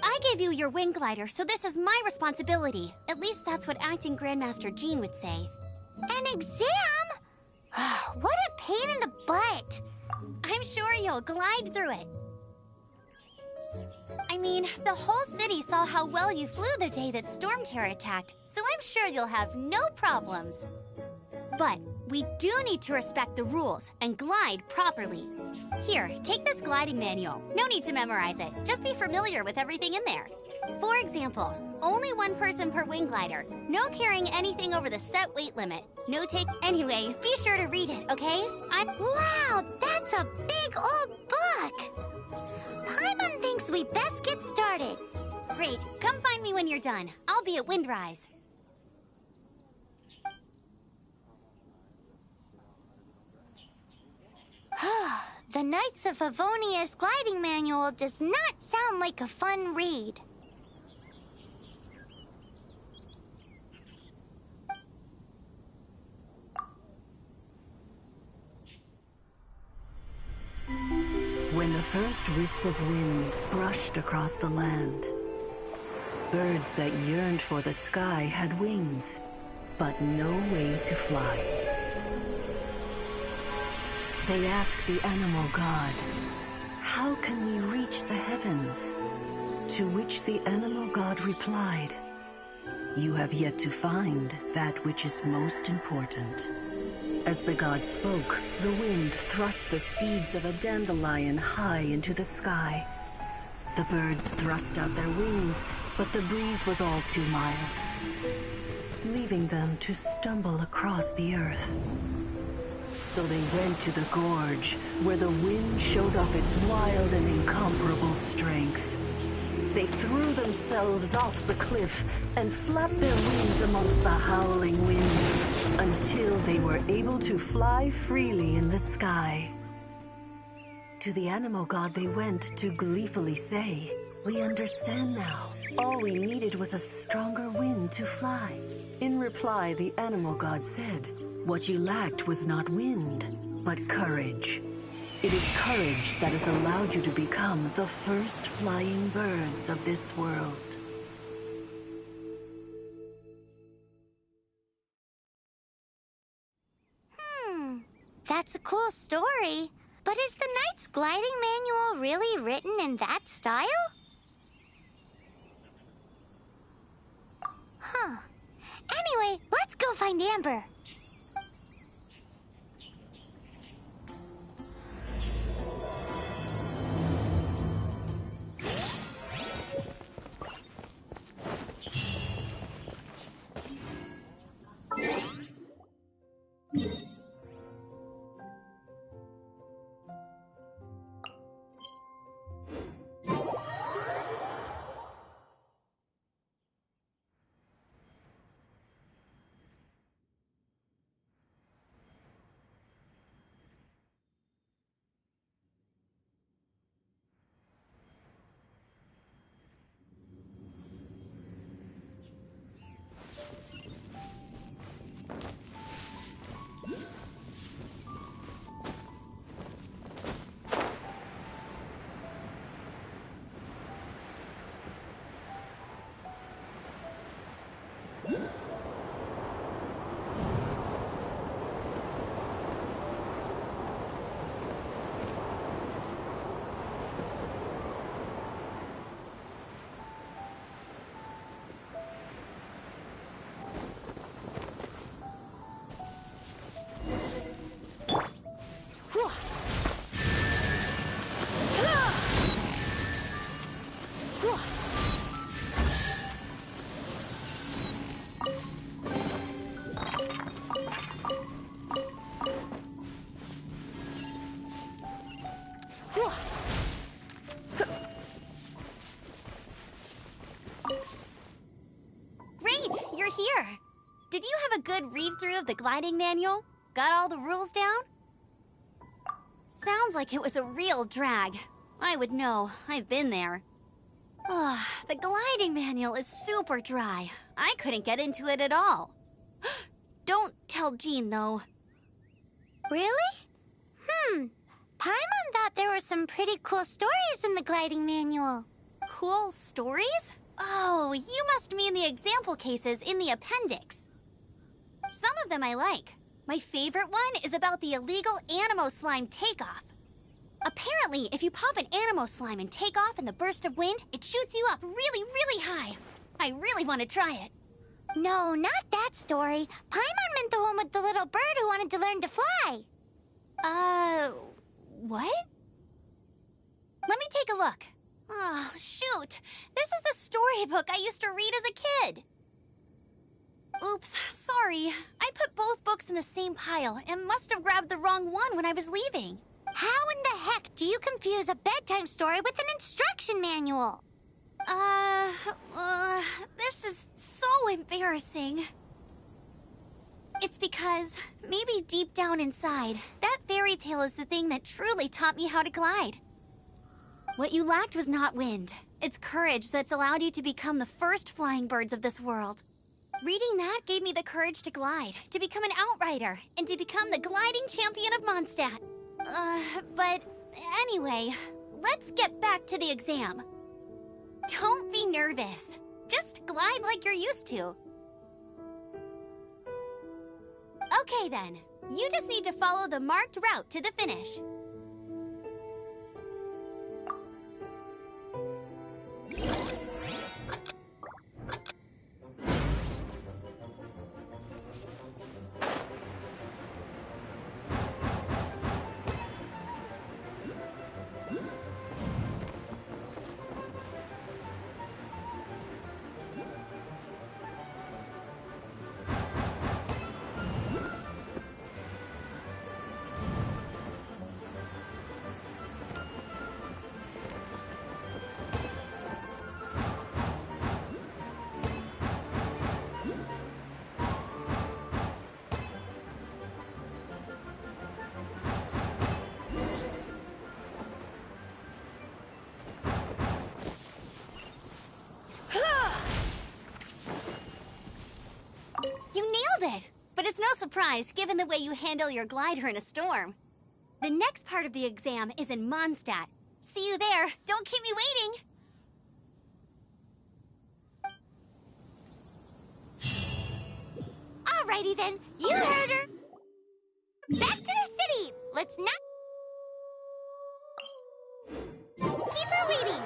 I gave you your wing glider, so this is my responsibility. At least that's what Acting Grandmaster Jean would say. An exam? What a pain in the butt! I'm sure you'll glide through it. I mean, the whole city saw how well you flew the day that Storm Terror attacked, so I'm sure you'll have no problems. But we do need to respect the rules and glide properly. Here, take this gliding manual. No need to memorize it. Just be familiar with everything in there. For example, only one person per wing glider. No carrying anything over the set weight limit. No take... Anyway, be sure to read it, okay? Wow, that's a big old book! Paimon thinks we best get started. Great. Come find me when you're done. I'll be at Windrise. The Knights of Favonius gliding manual does not sound like a fun read. When the first wisp of wind brushed across the land, birds that yearned for the sky had wings, but no way to fly. They asked the animal god, "How can we reach the heavens?" To which the animal god replied, "You have yet to find that which is most important." As the god spoke, the wind thrust the seeds of a dandelion high into the sky. The birds thrust out their wings, but the breeze was all too mild, leaving them to stumble across the earth. So they went to the gorge, where the wind showed off its wild and incomparable strength. They threw themselves off the cliff and flapped their wings amongst the howling winds until they were able to fly freely in the sky. To the animal god they went to gleefully say, "We understand now. All we needed was a stronger wind to fly." In reply, the animal god said, "What you lacked was not wind, but courage. It is courage that has allowed you to become the first flying birds of this world." That's a cool story. But is the Knight's gliding manual really written in that style? Anyway, let's go find Amber. read-through of the gliding manual? Got all the rules down? Sounds like it was a real drag. I would know. I've been there. Ugh, the gliding manual is super dry. I couldn't get into it at all. Don't tell Jean, though. Really? Paimon thought there were some pretty cool stories in the gliding manual. Cool stories? Oh, you must mean the example cases in the appendix. Some of them I like. My favorite one is about the illegal Animo Slime takeoff. Apparently, if you pop an Animo Slime and take off in the burst of wind, it shoots you up really, really high. I really want to try it. No, not that story. Paimon meant the one with the little bird who wanted to learn to fly. What? Let me take a look. Oh, shoot. This is the storybook I used to read as a kid. Oops, sorry. I put both books in the same pile and must have grabbed the wrong one when I was leaving. How in the heck do you confuse a bedtime story with an instruction manual? This is so embarrassing. It's because, maybe deep down inside, that fairy tale is the thing that truly taught me how to glide. What you lacked was not wind. It's courage that's allowed you to become the first flying birds of this world. Reading that gave me the courage to glide, to become an outrider, and to become the gliding champion of Mondstadt. But anyway, let's get back to the exam. Don't be nervous. Just glide like you're used to. Okay then, you just need to follow the marked route to the finish. You nailed it! But it's no surprise, given the way you handle your glider in a storm. The next part of the exam is in Mondstadt. See you there. Don't keep me waiting. Alrighty then, you heard her. Back to the city. Let's not keep her waiting.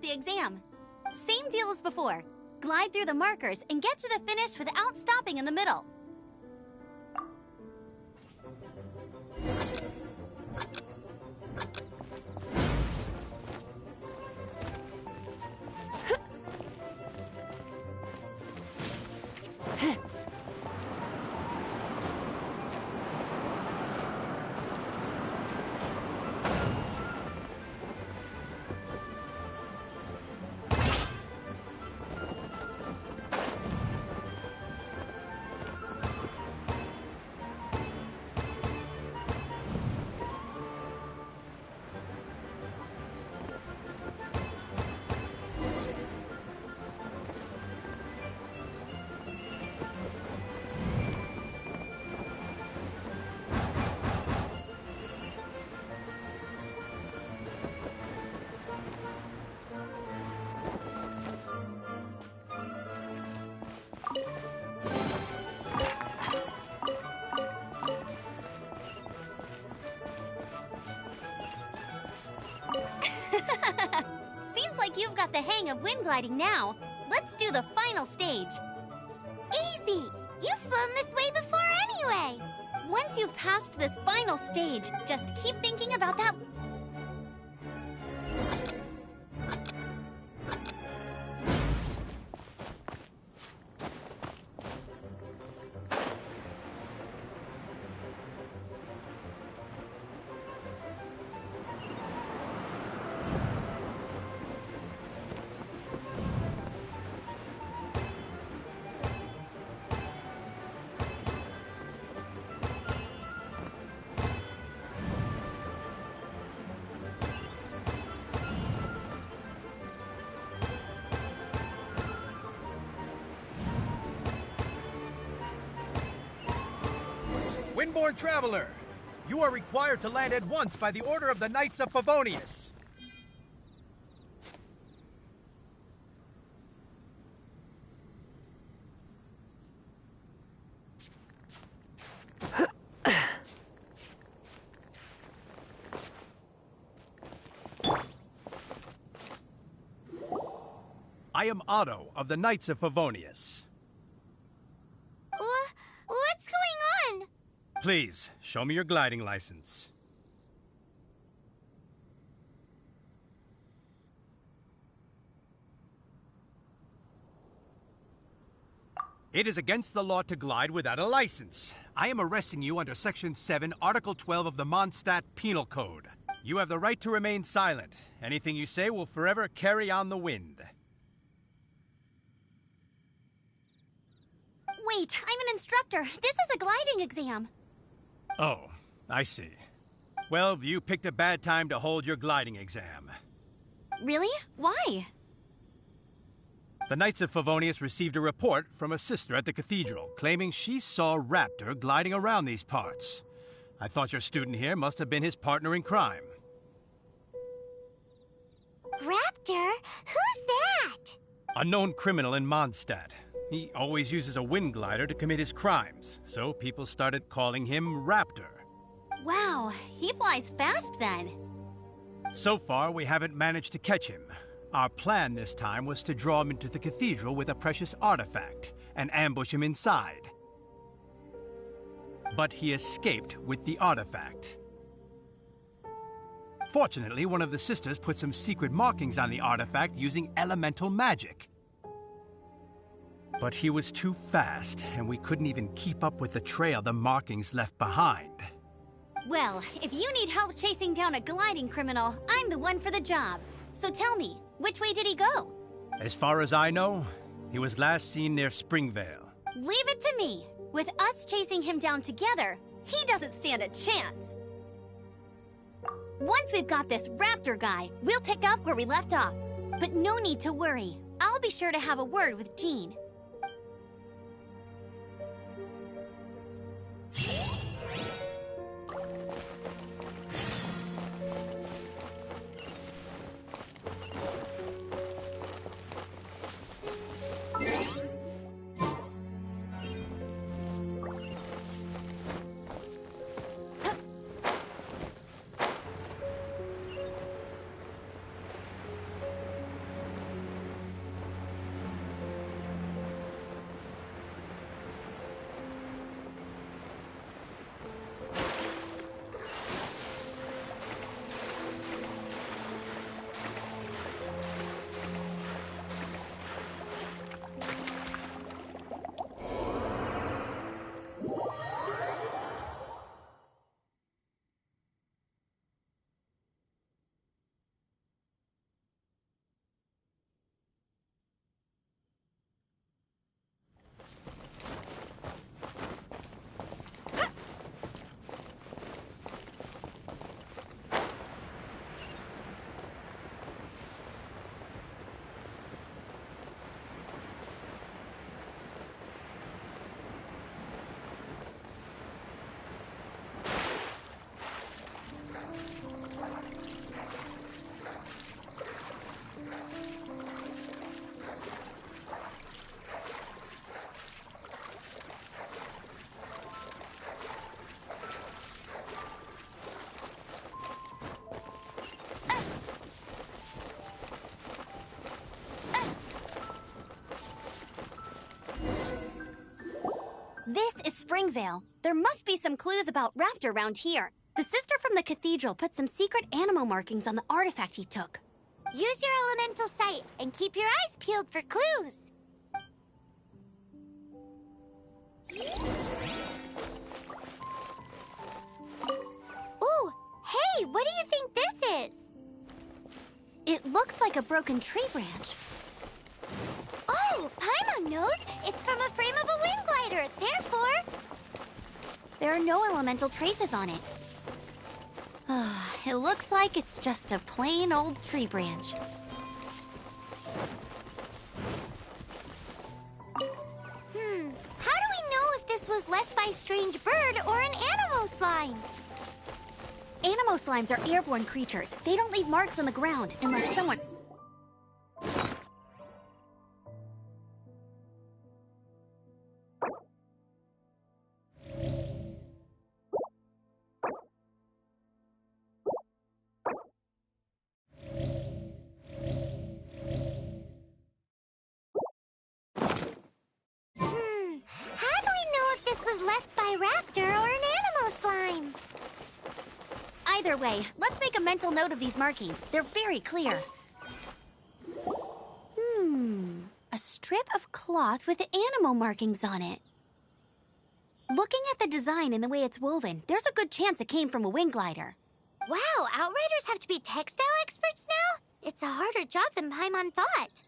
with the exam. Same deal as before. Glide through the markers and get to the finish without stopping in the middle. got the hang of wind gliding now. Let's do the final stage. Easy! You've flown this way before anyway! Once you've passed this final stage, just keep thinking about that. Windborne Traveler, you are required to land at once by the order of the Knights of Favonius. I am Otto of the Knights of Favonius. What's going on? Please, show me your gliding license. It is against the law to glide without a license. I am arresting you under Section 7, Article 12 of the Mondstadt Penal Code. You have the right to remain silent. Anything you say will forever carry on the wind. Wait, I'm an instructor. This is a gliding exam. Oh, I see. Well, you picked a bad time to hold your gliding exam. Really? Why? The Knights of Favonius received a report from a sister at the cathedral claiming she saw Raptor gliding around these parts. I thought your student here must have been his partner in crime. Raptor? Who's that? A known criminal in Mondstadt. He always uses a wind glider to commit his crimes, so people started calling him Raptor. Wow, he flies fast then. So far, we haven't managed to catch him. Our plan this time was to draw him into the cathedral with a precious artifact and ambush him inside. But he escaped with the artifact. Fortunately, one of the sisters put some secret markings on the artifact using elemental magic. But he was too fast, and we couldn't even keep up with the trail the markings left behind. Well, if you need help chasing down a gliding criminal, I'm the one for the job. So tell me, which way did he go? As far as I know, he was last seen near Springvale. Leave it to me. With us chasing him down together, he doesn't stand a chance. Once we've got this Raptor guy, we'll pick up where we left off. But no need to worry. I'll be sure to have a word with Jean. Springvale. There must be some clues about Raptor around here. The sister from the cathedral put some secret animal markings on the artifact he took. Use your elemental sight and keep your eyes peeled for clues. Ooh, hey, what do you think this is? It looks like a broken tree branch. Oh, Paimon knows. It's from a frame of a wind glider, therefore... There are no elemental traces on it. It looks like it's just a plain old tree branch. How do we know if this was left by strange bird or an animal slime? Animo slimes are airborne creatures. They don't leave marks on the ground unless someone... How do we know if this was left by Raptor or an animal slime? Either way, let's make a mental note of these markings. They're very clear. A strip of cloth with animal markings on it. Looking at the design and the way it's woven, there's a good chance it came from a wing glider. Wow, Outriders have to be textile experts now? It's a harder job than Paimon thought.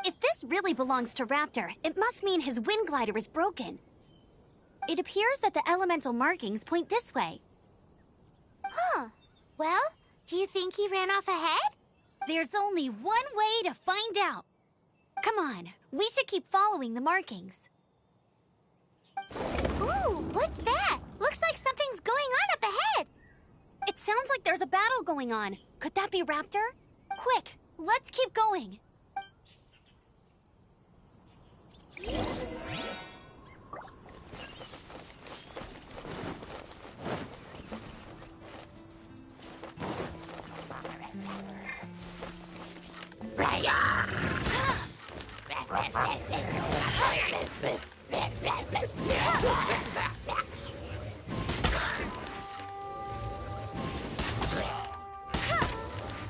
If this really belongs to Raptor, it must mean his wind glider is broken. It appears that the elemental markings point this way. Huh. Well, do you think he ran off ahead? There's only one way to find out. Come on, we should keep following the markings. Ooh, what's that? Looks like something's going on up ahead. It sounds like there's a battle going on. Could that be Raptor? Quick, let's keep going.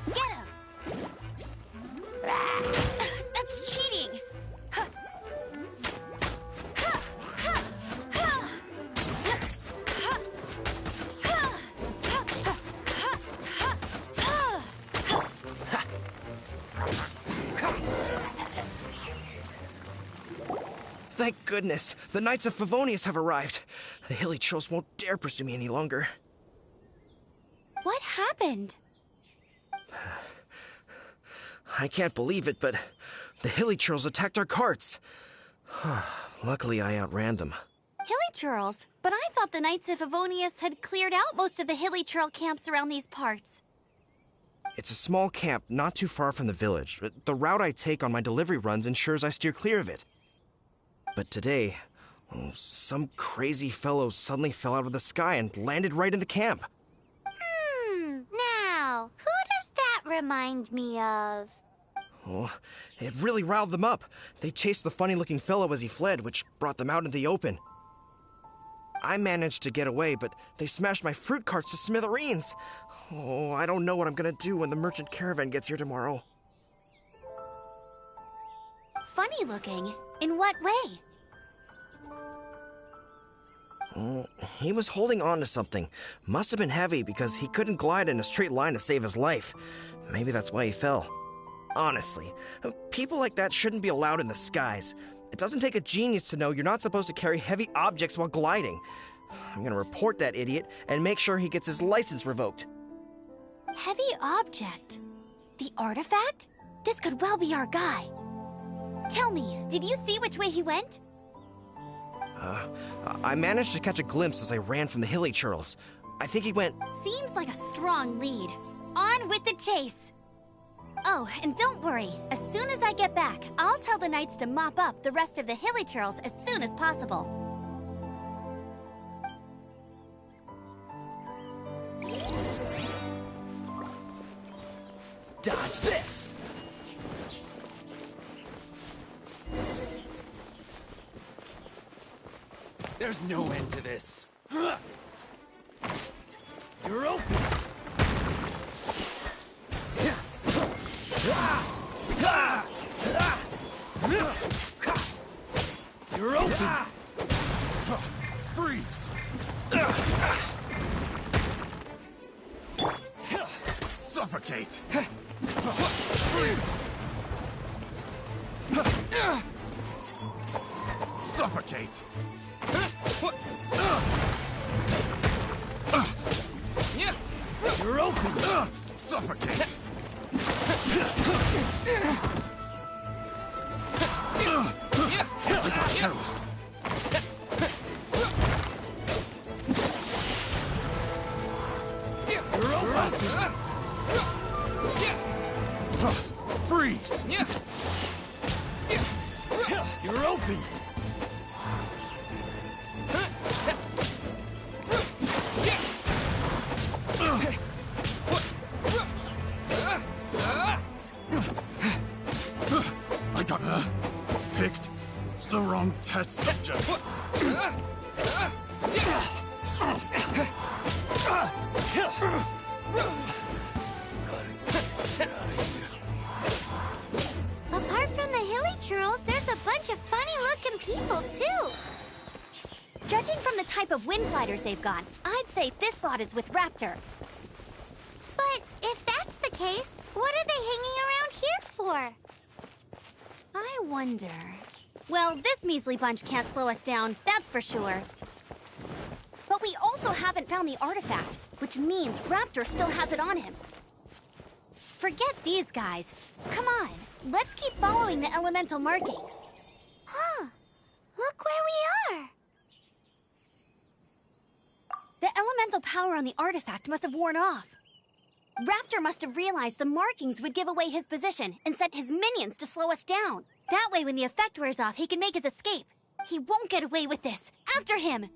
Get him! That's cheating! Thank goodness, the Knights of Favonius have arrived. The hilly trolls won't dare pursue me any longer. What happened? I can't believe it, but the hilly trolls attacked our carts. Luckily, I outran them. Hilly Churls? But I thought the Knights of Favonius had cleared out most of the Hilly Churl camps around these parts. It's a small camp not too far from the village. The route I take on my delivery runs ensures I steer clear of it. But today, some crazy fellow suddenly fell out of the sky and landed right in the camp. Now, who does that remind me of? Oh, it really riled them up. They chased the funny-looking fellow as he fled, which brought them out into the open. I managed to get away, but they smashed my fruit carts to smithereens. Oh, I don't know what I'm gonna do when the merchant caravan gets here tomorrow. Funny looking? In what way? Oh, he was holding on to something. Must have been heavy because he couldn't glide in a straight line to save his life. Maybe that's why he fell. Honestly, people like that shouldn't be allowed in the skies. It doesn't take a genius to know you're not supposed to carry heavy objects while gliding. I'm gonna report that idiot and make sure he gets his license revoked. Heavy object? The artifact? This could well be our guy. Tell me, did you see which way he went? I managed to catch a glimpse as I ran from the hilly churls. I think he went... Seems like a strong lead. On with the chase! Oh, and don't worry. As soon as I get back, I'll tell the knights to mop up the rest of the hilly churls as soon as possible. Dodge this! There There's no end to this. You're open. You're open. Freeze! Suffocate! Freeze! Suffocate! You're open. Suffocate! I got careless. You're open. Freeze! You're open. I got picked the wrong test subject. Apart from the hilly churls, there's a bunch of funny-looking people, too. Judging from the type of wind gliders they've got, I'd say this lot is with Raptor. But if that's the case, what are they hanging around here for? I wonder... Well, this measly bunch can't slow us down, that's for sure. But we also haven't found the artifact, which means Raptor still has it on him. Forget these guys. Come on, let's keep following the elemental markings. Huh. Look where we are. The elemental power on the artifact must have worn off. Raptor must have realized the markings would give away his position and sent his minions to slow us down. That way, when the effect wears off, he can make his escape. He won't get away with this. After him!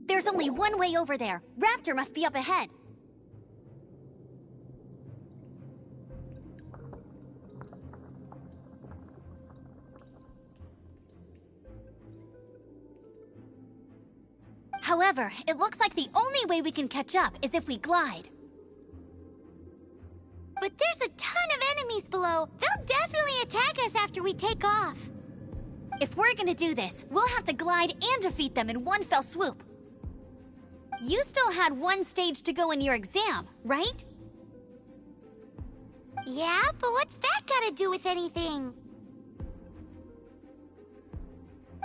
There's only one way over there. Raptor must be up ahead. However, it looks like the only way we can catch up is if we glide. But there's a ton of enemies below. They'll definitely attack us after we take off. If we're gonna do this, we'll have to glide and defeat them in one fell swoop. You still had one stage to go in your exam, right? Yeah, but what's that gotta do with anything?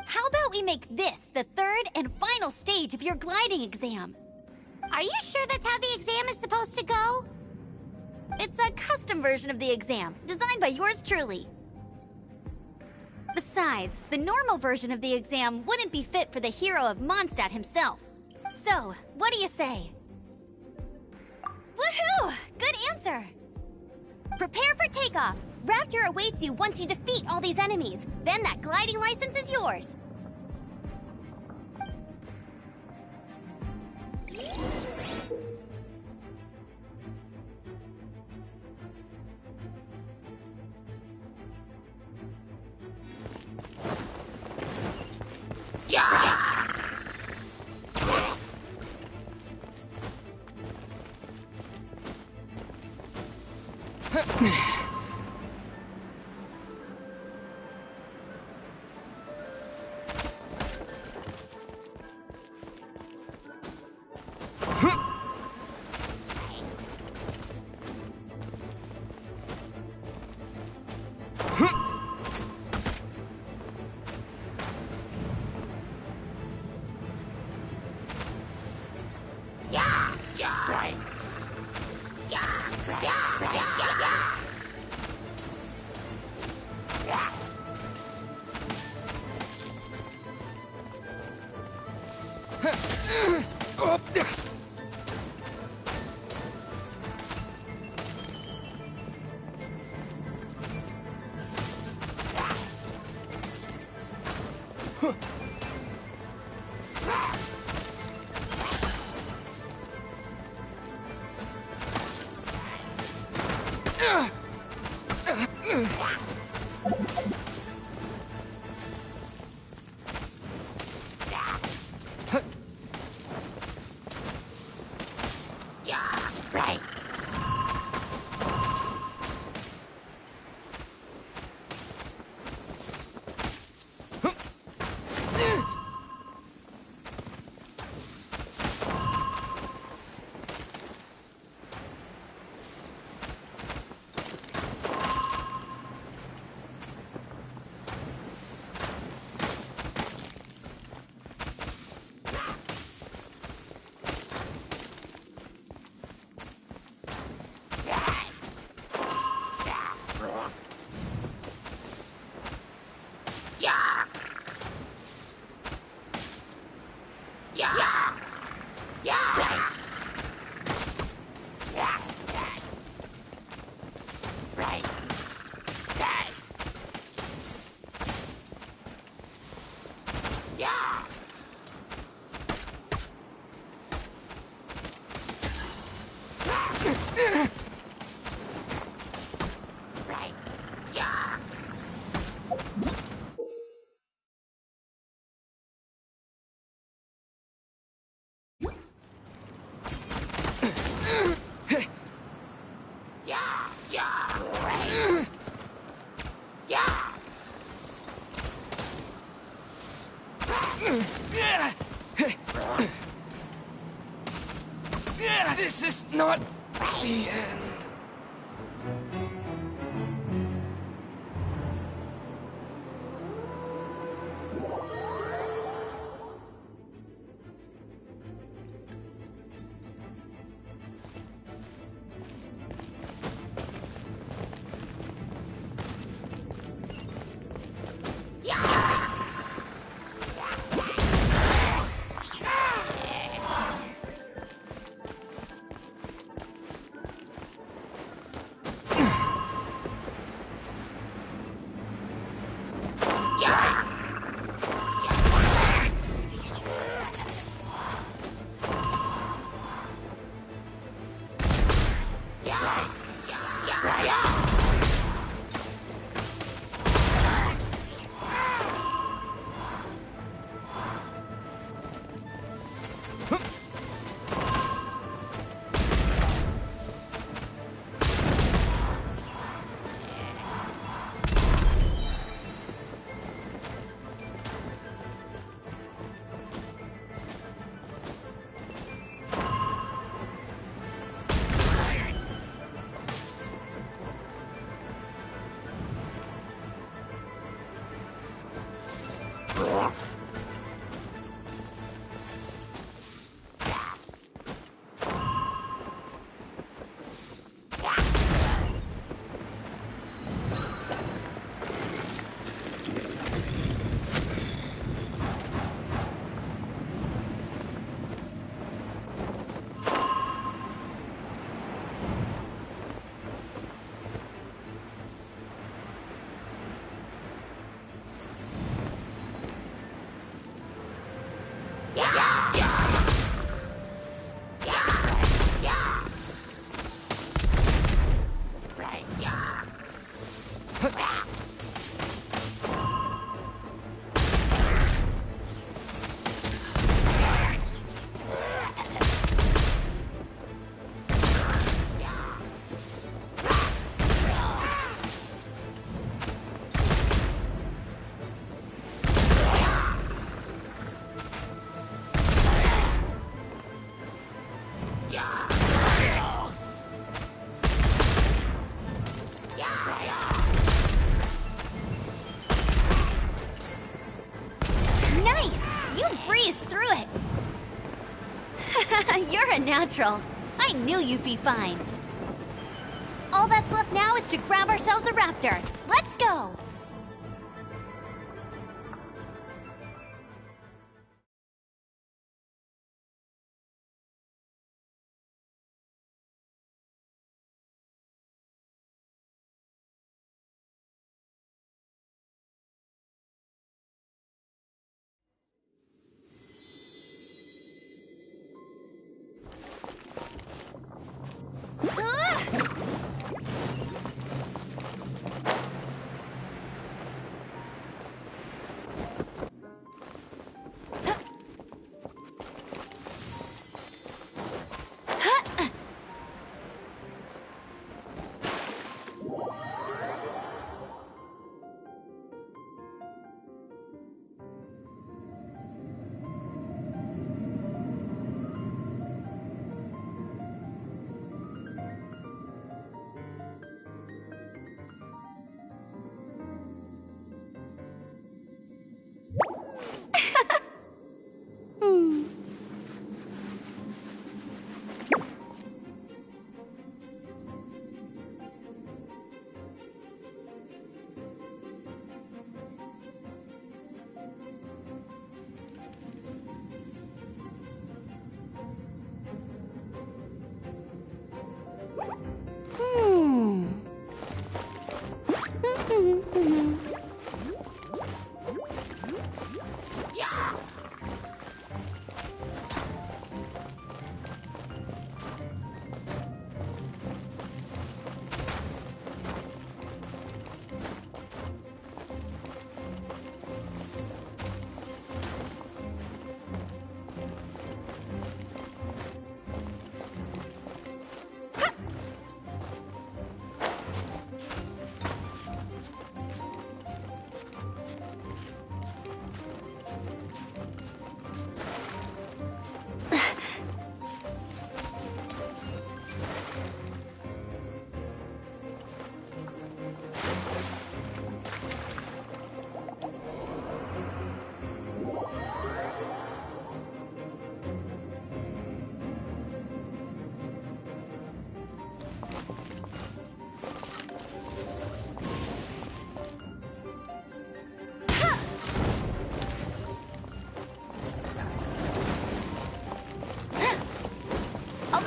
How about we make this the third and final stage of your gliding exam? Are you sure that's how the exam is supposed to go? It's a custom version of the exam, designed by yours truly. Besides, the normal version of the exam wouldn't be fit for the hero of Mondstadt himself. So, what do you say? Woohoo! Good answer! Prepare for takeoff. Raptor awaits you once you defeat all these enemies. Then that gliding license is yours. This is not the end. You're a natural. I knew you'd be fine. All that's left now is to grab ourselves a raptor. Let's go!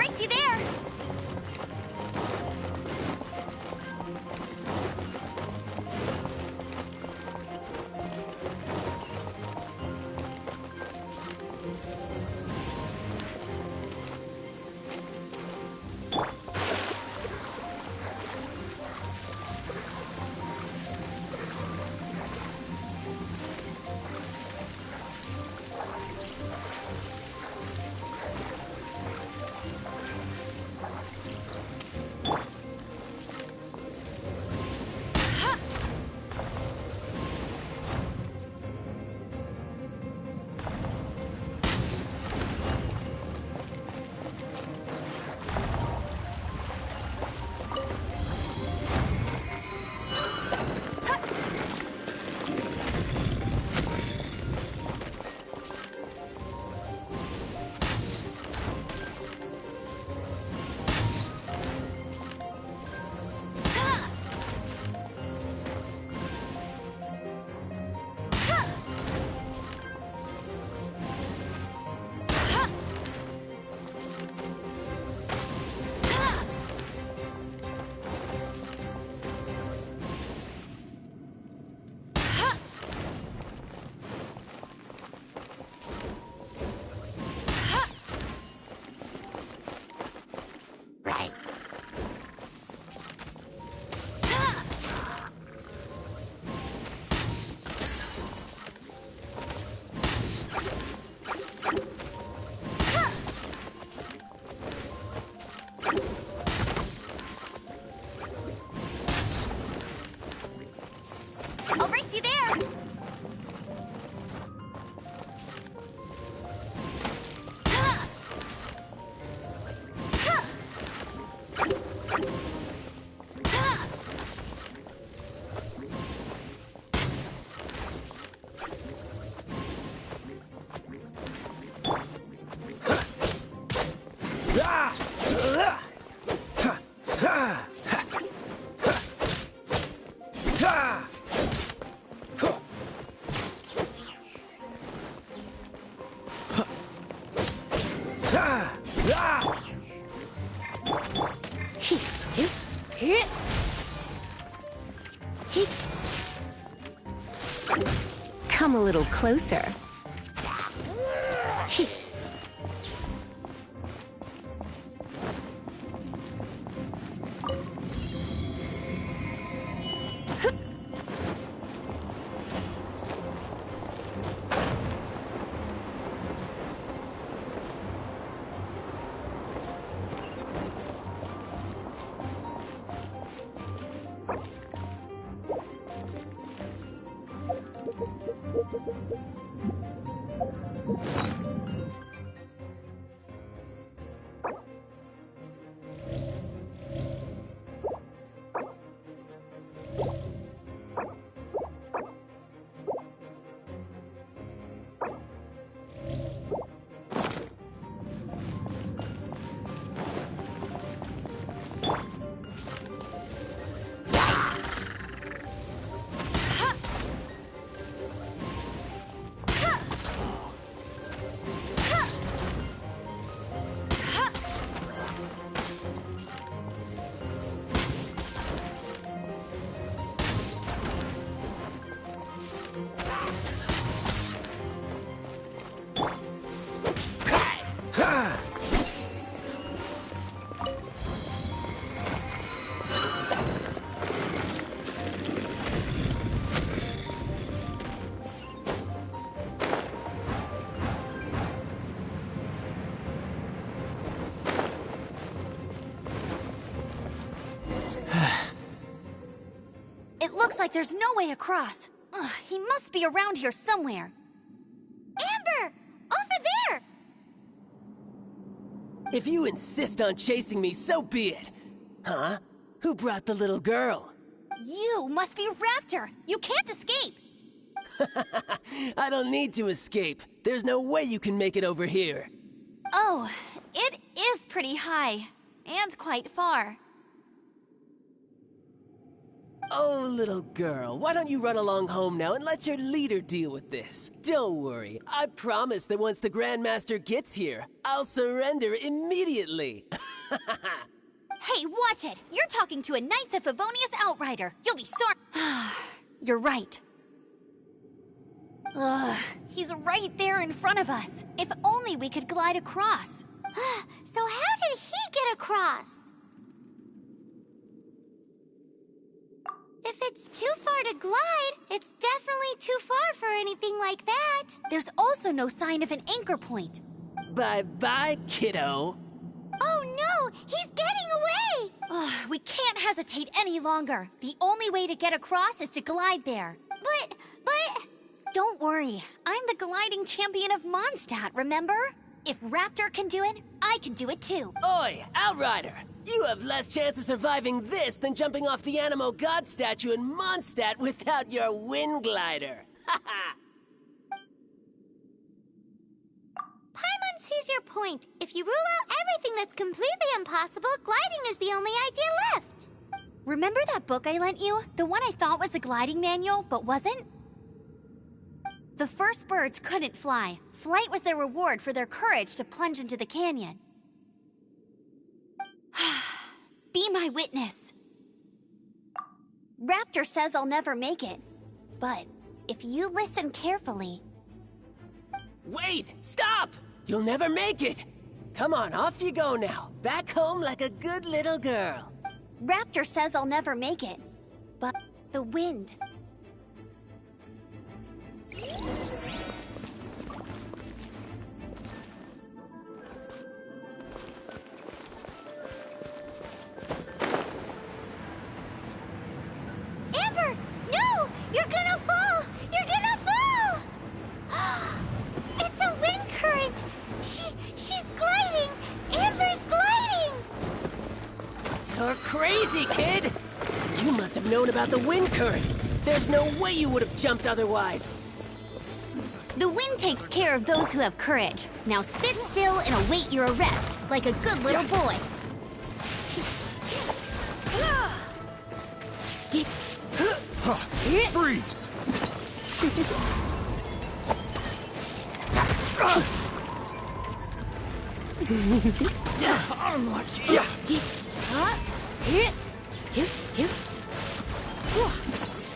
race you there! I'll race you there! Come a little closer. It looks like there's no way across. Ugh, he must be around here somewhere. Amber! Over there! If you insist on chasing me, so be it. Huh? Who brought the little girl? You must be Raptor! You can't escape! I don't need to escape. There's no way you can make it over here. Oh, it is pretty high. And quite far. Oh, little girl, why don't you run along home now and let your leader deal with this? Don't worry, I promise that once the Grandmaster gets here, I'll surrender immediately. Hey, watch it! You're talking to a Knights of Favonius outrider. You'll be sorry. You're right. Ugh, he's right there in front of us. If only we could glide across. So how did he get across? If it's too far to glide, it's definitely too far for anything like that. There's also no sign of an anchor point. Bye-bye, kiddo. Oh no, he's getting away! Ugh, we can't hesitate any longer. The only way to get across is to glide there. But... Don't worry, I'm the gliding champion of Mondstadt, remember? If Raptor can do it, I can do it too. Oi, Outrider! You have less chance of surviving this than jumping off the Animo God statue in Mondstadt without your wind glider. Haha! Paimon sees your point. If you rule out everything that's completely impossible, gliding is the only idea left. Remember that book I lent you? The one I thought was the gliding manual, but wasn't? The first birds couldn't fly. Flight was their reward for their courage to plunge into the canyon. Be my witness. Raptor says I'll never make it. But if you listen carefully... Wait! Stop! You'll never make it! Come on, off you go now. Back home like a good little girl. Raptor says I'll never make it. But the wind... Amber! No! You're gonna fall! You're gonna fall! It's a wind current! She's gliding! Amber's gliding! You're crazy, kid! You must have known about the wind current. There's no way you would have jumped otherwise. The wind takes care of those who have courage. Now sit still and await your arrest, like a good little boy. Freeze!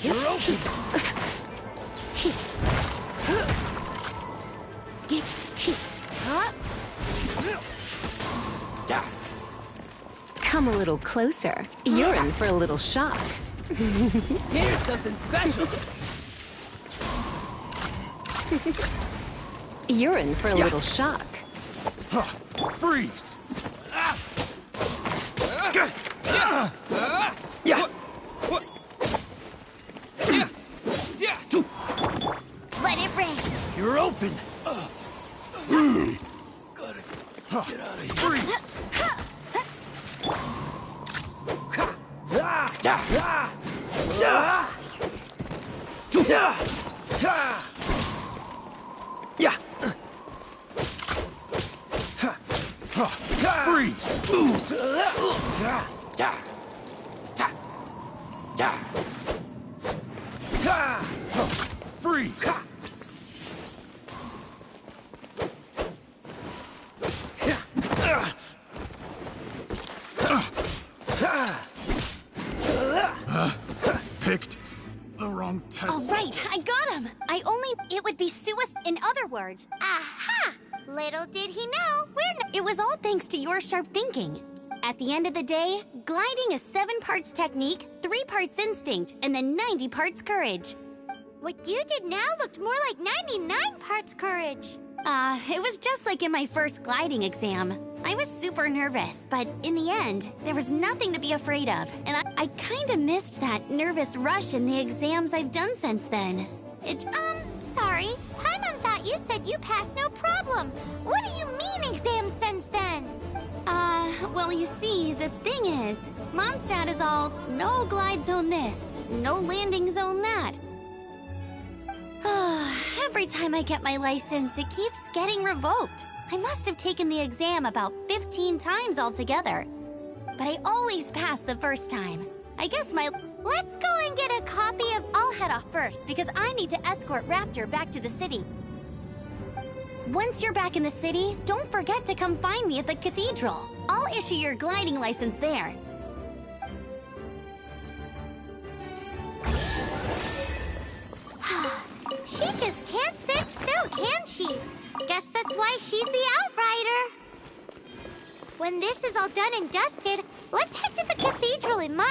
You're open. Come a little closer. You're in for a little shock. Here's something special. You're in for a little shock. Freeze! Let it rain. You're open! Gotta get out of here. Freeze! Freeze! Picked the wrong test. All right, I got him. It would be suicide. In other words, Aha! Little did he know, it was all thanks to your sharp thinking. At the end of the day, gliding is 7 parts technique, 3 parts instinct, and then 90 parts courage. What you did now looked more like 99 parts courage. It was just like in my first gliding exam. I was super nervous, but in the end, there was nothing to be afraid of, and I kinda missed that nervous rush in the exams I've done since then. Sorry. Paimon thought you said you passed no problem. What do you mean exams since then? Well, you see, the thing is, Mondstadt is all no glide zone this, no landing zone that. Every time I get my license, it keeps getting revoked. I must have taken the exam about 15 times altogether. But I always pass the first time. I guess my... Let's go and get a copy of... I'll head off first, because I need to escort Raptor back to the city. Once you're back in the city, don't forget to come find me at the cathedral. I'll issue your gliding license there. She just can't sit still, can she? Guess that's why she's the Outrider. When this is all done and dusted, let's head to the cathedral in my